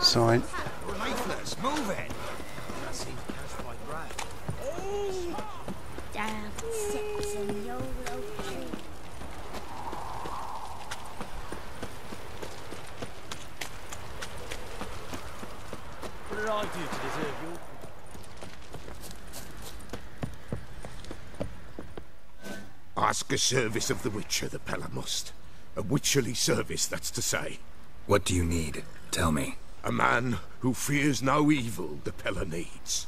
So I Ask a service of the Witcher, the Pella must. A witcherly service, that's to say. What do you need? Tell me. A man who fears no evil the Pella needs.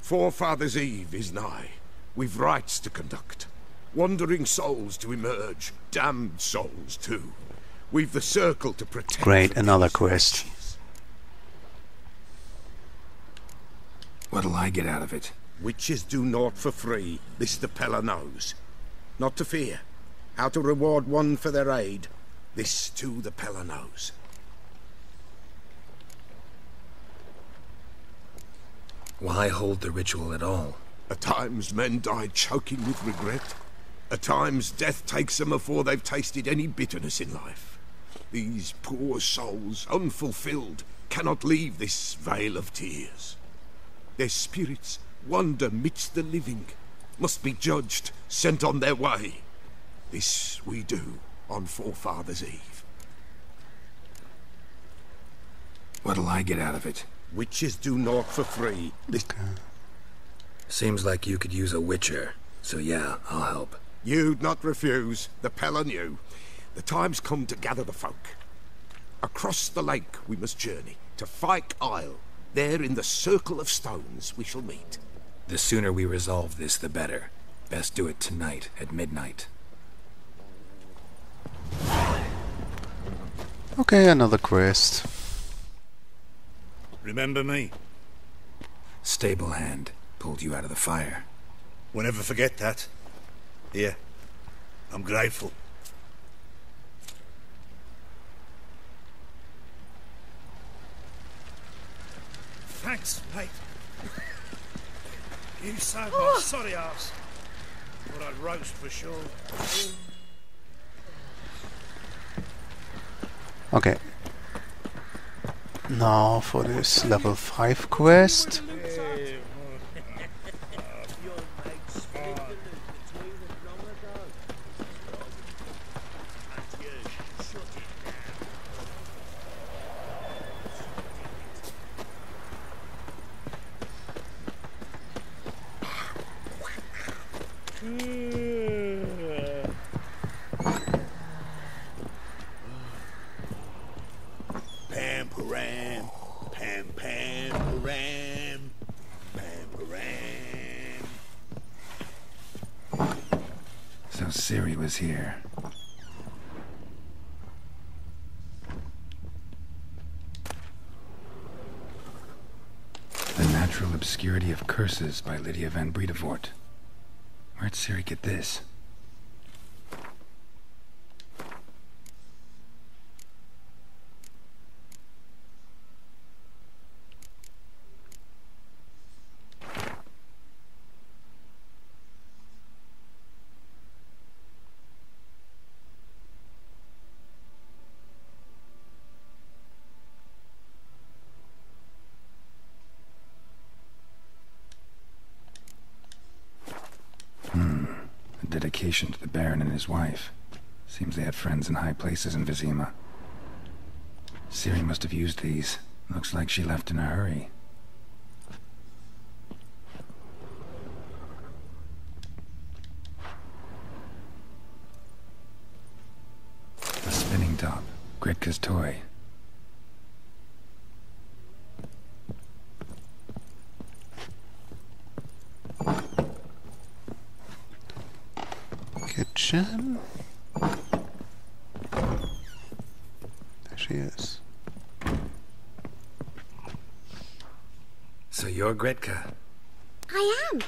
Forefathers' Eve is nigh. We've rites to conduct. Wandering souls to emerge. Damned souls, too. We've the circle to protect. Great, another quest. What'll I get out of it? Witches do naught for free. This the Pella knows. Not to fear. How to reward one for their aid. This too the Pella knows. Why hold the ritual at all? At times men die choking with regret. At times death takes them before they've tasted any bitterness in life. These poor souls, unfulfilled, cannot leave this vale of tears. Their spirits wander midst the living, must be judged, sent on their way. This we do on Forefathers' Eve. What'll I get out of it? Witches do naught for free. This Seems like you could use a witcher, so yeah, I'll help. You'd not refuse. The Pella knew. The time's come to gather the folk. Across the lake we must journey, to Fyke Isle. There in the circle of stones we shall meet. The sooner we resolve this, the better. Best do it tonight, at midnight. Okay, another quest. Remember me? Stable hand pulled you out of the fire. We'll never forget that. Here, I'm grateful. Thanks, mate. You saved my sorry ass. Thought I'd roast for sure. Okay. Now for this level 5 quest. Pam-param, pam-pam-param, pam-param. So Ciri was here. The Natural Obscurity of Curses by Lydia van Bredevoort. Where'd Ciri get this? A dedication to the Baron and his wife. Seems they had friends in high places in Vizima. Ciri must have used these. Looks like she left in a hurry. A spinning top. Gretka's toy. Kitchen. There she is. So you're Gretka. I am.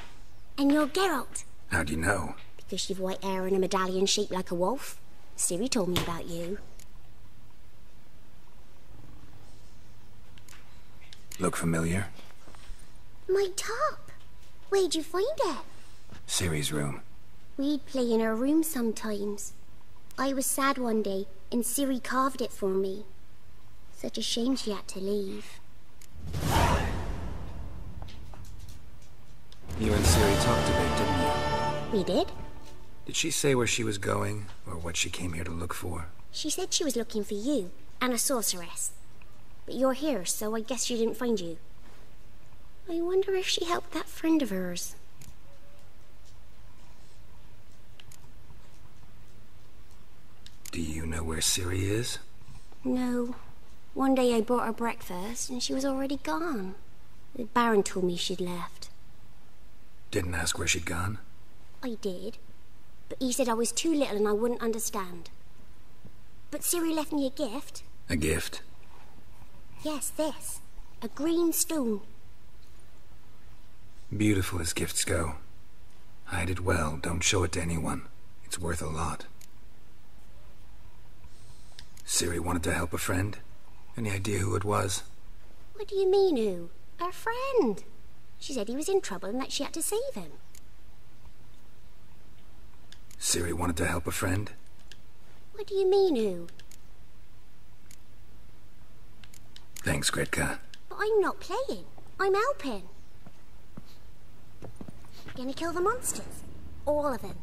And you're Geralt. How'd you know? Because you've white hair and a medallion shaped like a wolf. Ciri told me about you. Look familiar? My top. Where'd you find it? Ciri's room. We'd play in her room sometimes. I was sad one day, and Ciri carved it for me. Such a shame she had to leave. You and Ciri talked a bit, didn't you? We did? Did she say where she was going, or what she came here to look for? She said she was looking for you, and a sorceress. But you're here, so I guess she didn't find you. I wonder if she helped that friend of hers. Do you know where Ciri is? No. One day I brought her breakfast, and she was already gone. The Baron told me she'd left. Didn't ask where she'd gone? I did. But he said I was too little and I wouldn't understand. But Ciri left me a gift. A gift? Yes, this. A green stone. Beautiful as gifts go. Hide it well, don't show it to anyone. It's worth a lot. Ciri wanted to help a friend? Any idea who it was? What do you mean, who? Her friend. She said he was in trouble and that she had to save him. Ciri wanted to help a friend? What do you mean, who? Thanks, Gretka. But I'm not playing. I'm helping. Gonna kill the monsters. All of them.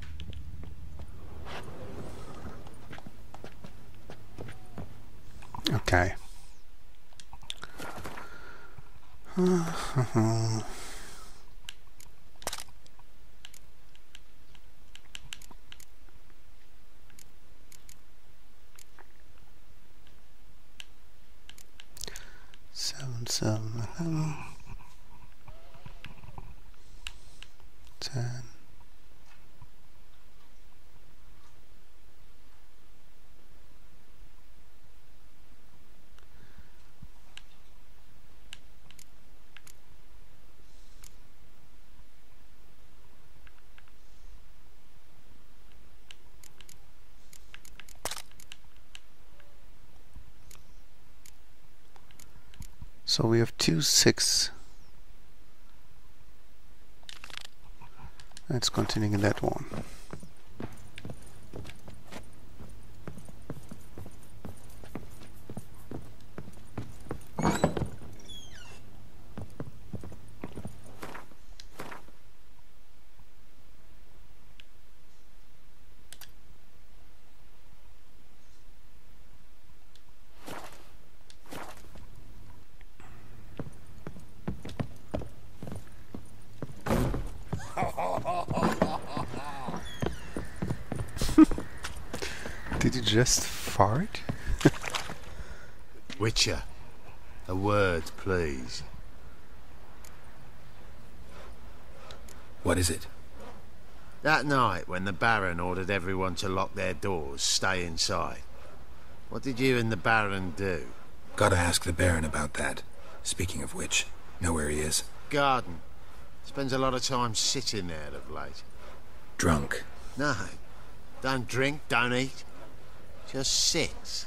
Okay. Seven, 10. So we have 2 6 Let's continue in that one. Did you just fart? Witcher, a word, please. What is it? That night when the Baron ordered everyone to lock their doors, stay inside. What did you and the Baron do? Gotta ask the Baron about that. Speaking of which, know where he is? Garden. Spends a lot of time sitting there of late. Drunk? No. Don't drink, don't eat. Just sits.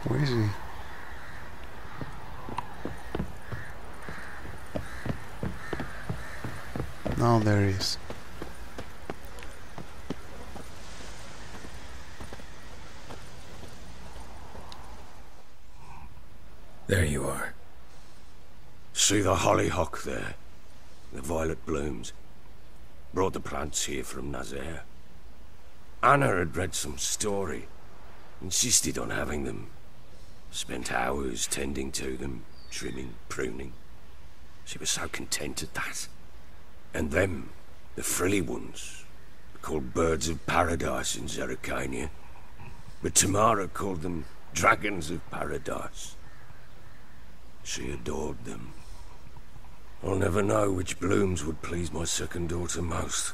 Where is he? Oh, there he is. There you are. See the hollyhock there? The violet blooms. Brought the plants here from Nazaire. Anna had read some story. Insisted on having them. Spent hours tending to them, trimming, pruning. She was so content at that. And them, the frilly ones, called birds of paradise in Zerrikania. But Tamara called them dragons of paradise. She adored them. I'll never know which blooms would please my second daughter most.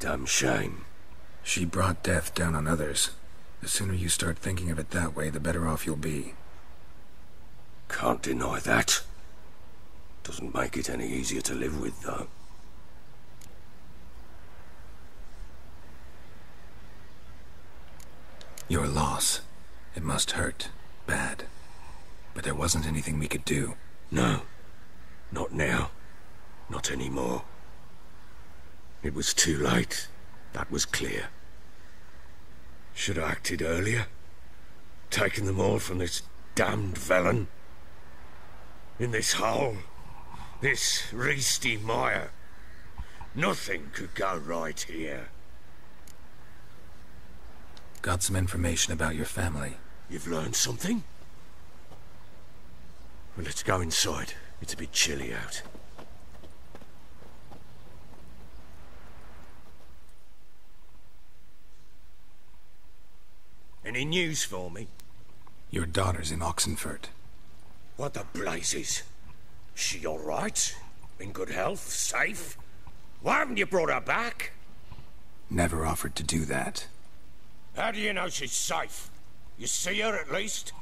Damn shame. She brought death down on others. The sooner you start thinking of it that way, the better off you'll be. Can't deny that. Doesn't make it any easier to live with, though. Your loss. It must hurt. Bad. But there wasn't anything we could do. No. Not now. Not anymore. It was too late. That was clear. Should have acted earlier. Taken them all from this damned Velen. In this hole. This reesty mire. Nothing could go right here. Got some information about your family. You've learned something? Well, let's go inside. It's a bit chilly out. Any news for me? Your daughter's in Oxenfurt. What the blazes? She all right? In good health? Safe? Why haven't you brought her back? Never offered to do that. How do you know she's safe? You see her at least?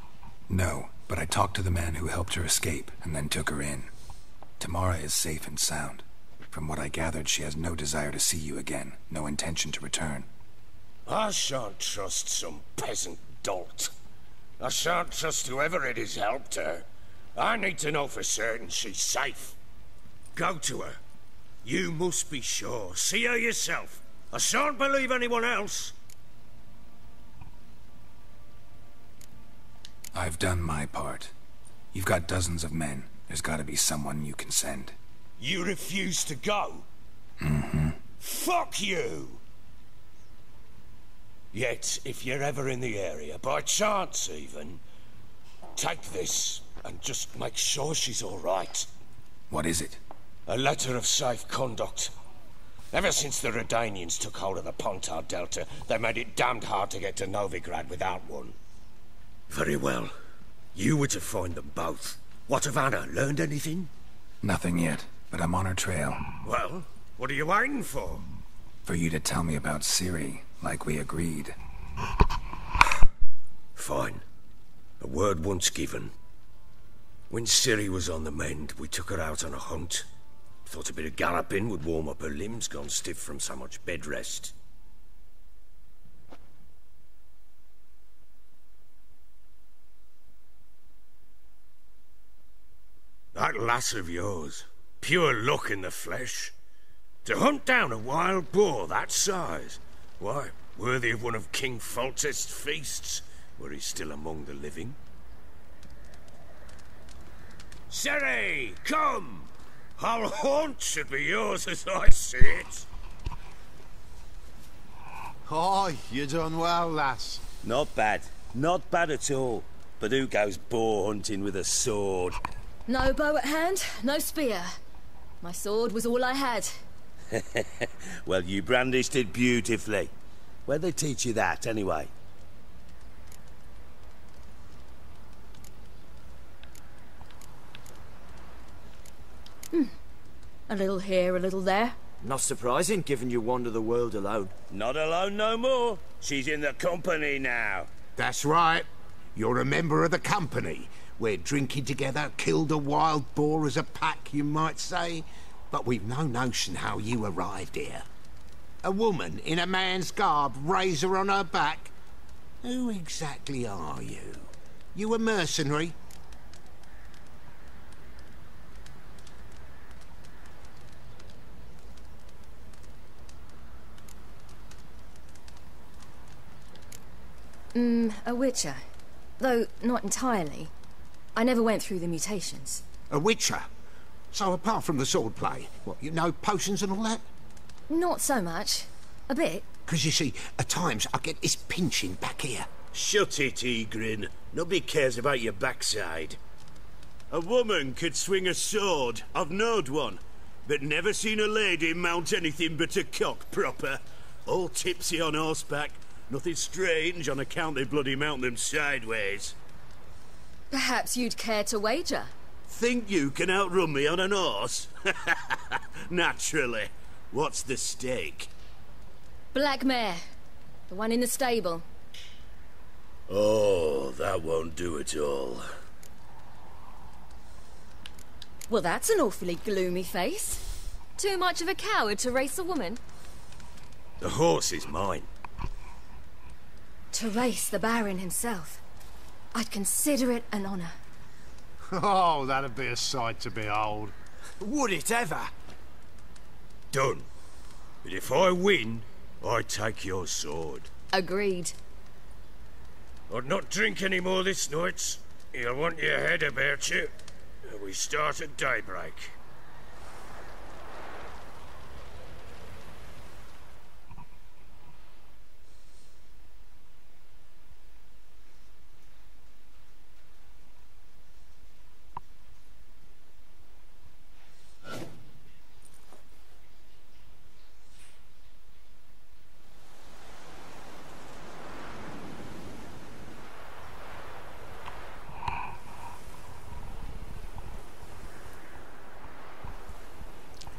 No, but I talked to the man who helped her escape and then took her in. Tamara is safe and sound. From what I gathered, she has no desire to see you again, no intention to return. I shan't trust some peasant dolt. I shan't trust whoever it is helped her. I need to know for certain she's safe. Go to her. You must be sure. See her yourself. I shan't believe anyone else. I've done my part. You've got dozens of men. There's gotta be someone you can send. You refuse to go? Mm-hmm. Fuck you! Yet, if you're ever in the area, by chance even, take this and just make sure she's all right. What is it? A letter of safe conduct. Ever since the Redanians took hold of the Pontar Delta, they made it damned hard to get to Novigrad without one. Very well. You were to find them both. What of Anna? Learned anything? Nothing yet, but I'm on her trail. Well, what are you waiting for? For you to tell me about Ciri, like we agreed. Fine. A word once given. When Ciri was on the mend, we took her out on a hunt. Thought a bit of galloping would warm up her limbs, gone stiff from so much bed rest. that lass of yours. Pure luck in the flesh. To hunt down a wild boar that size. Why, worthy of one of King Foltest's feasts, were he still among the living. Ciri, come! Our haunt should be yours as I see it. Oh, you done well, lass. Not bad. Not bad at all. But who goes boar hunting with a sword? No bow at hand, no spear. My sword was all I had. Well, you brandished it beautifully. Where'd they teach you that, anyway? A little here, a little there. Not surprising, given you wander the world alone. Not alone no more. She's in the company now. That's right. You're a member of the company. We're drinking together, killed a wild boar as a pack, you might say. But we've no notion how you arrived here. A woman in a man's garb, razor on her back. Who exactly are you? You a mercenary? A witcher. Though not entirely. I never went through the mutations. A witcher? So apart from the swordplay, what, you know potions and all that? Not so much. A bit. 'Cause you see, at times I get this pinching back here. Shut it, Egrin. Nobody cares about your backside. A woman could swing a sword. I've knowed one. But never seen a lady mount anything but a cock proper. All tipsy on horseback. Nothing strange on account they bloody mount them sideways. Perhaps you'd care to wager? Think you can outrun me on an horse? Naturally. What's the stake? Black mare. The one in the stable. Oh, that won't do at all. Well, that's an awfully gloomy face. Too much of a coward to race a woman? The horse is mine. To race the Baron himself. I'd consider it an honour. Oh, that'd be a sight to behold. Would it ever? Done. But if I win, I take your sword. Agreed. I'd not drink any more this night. You'll want your head about you. We start at daybreak.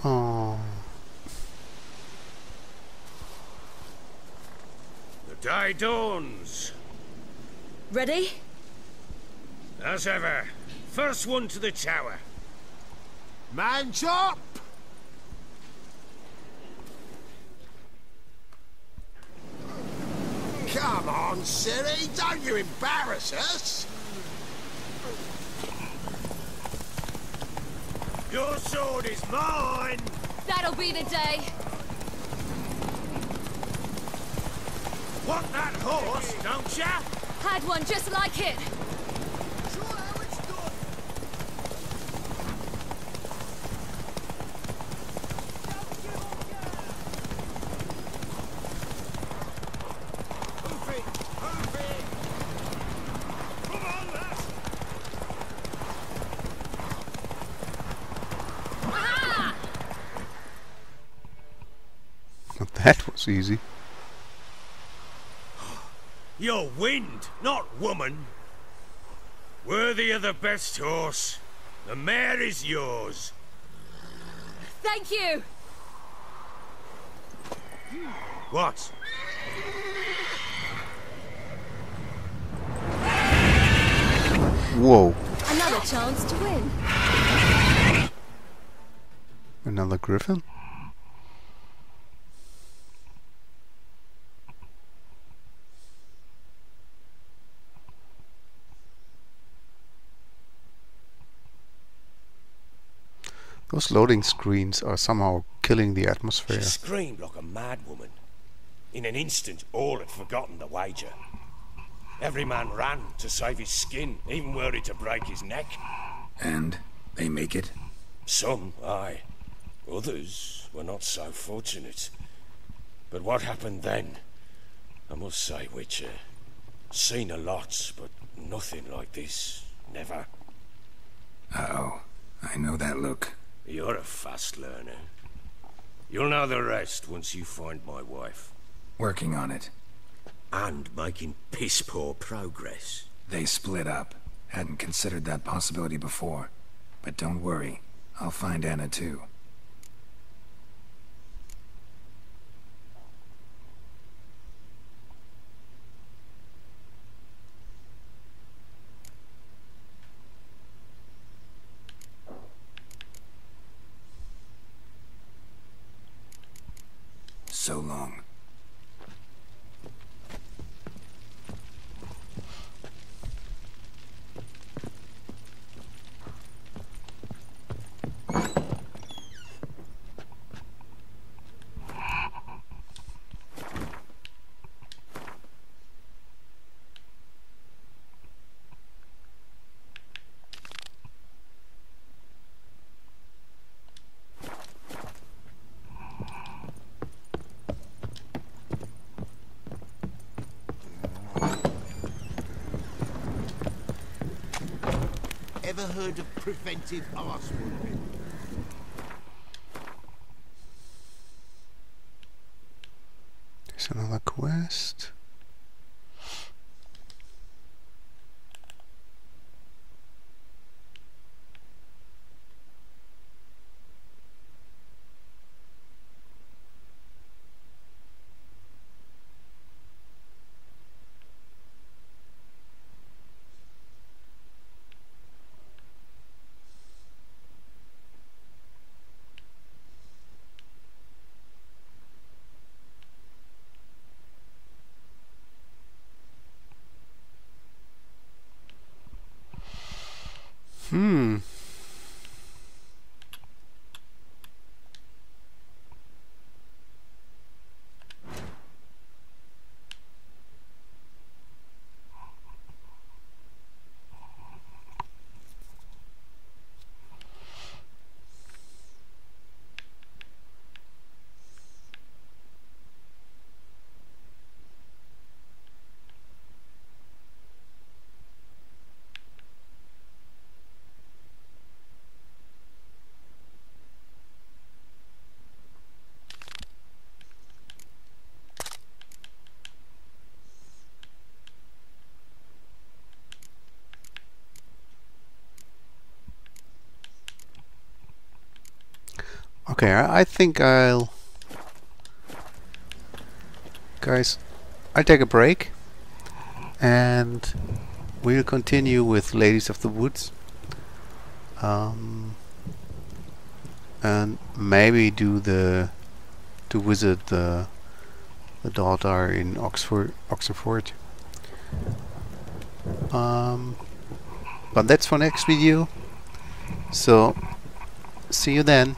Oh. The day dawns. Ready? As ever. First one to the tower. Man chop! Come on, Ciri, don't you embarrass us! Your sword is mine! That'll be the day. Want that horse, don't ya? Had one just like it. That was easy. You're wind, not woman. Worthy of the best horse. The mare is yours. Thank you. What? Whoa. Another chance to win. Another griffin? Those loading screens are somehow killing the atmosphere. She screamed like a mad woman. In an instant, all had forgotten the wager. Every man ran to save his skin, even worried to break his neck. And they make it? Some, aye. Others were not so fortunate. But what happened then, I must say, Witcher, seen a lot, but nothing like this. Never. Uh-oh. I know that look. You're a fast learner. You'll know the rest once you find my wife. Working on it. And making piss-poor progress. They split up. Hadn't considered that possibility before. But don't worry. I'll find Anna too. So long. Ever heard of preventive arsewounding? There's another quest. Okay, I think I'll... Guys, I'll take a break. And we'll continue with Ladies of the Woods. And maybe do to visit the daughter in Oxford. But that's for next video. So, see you then.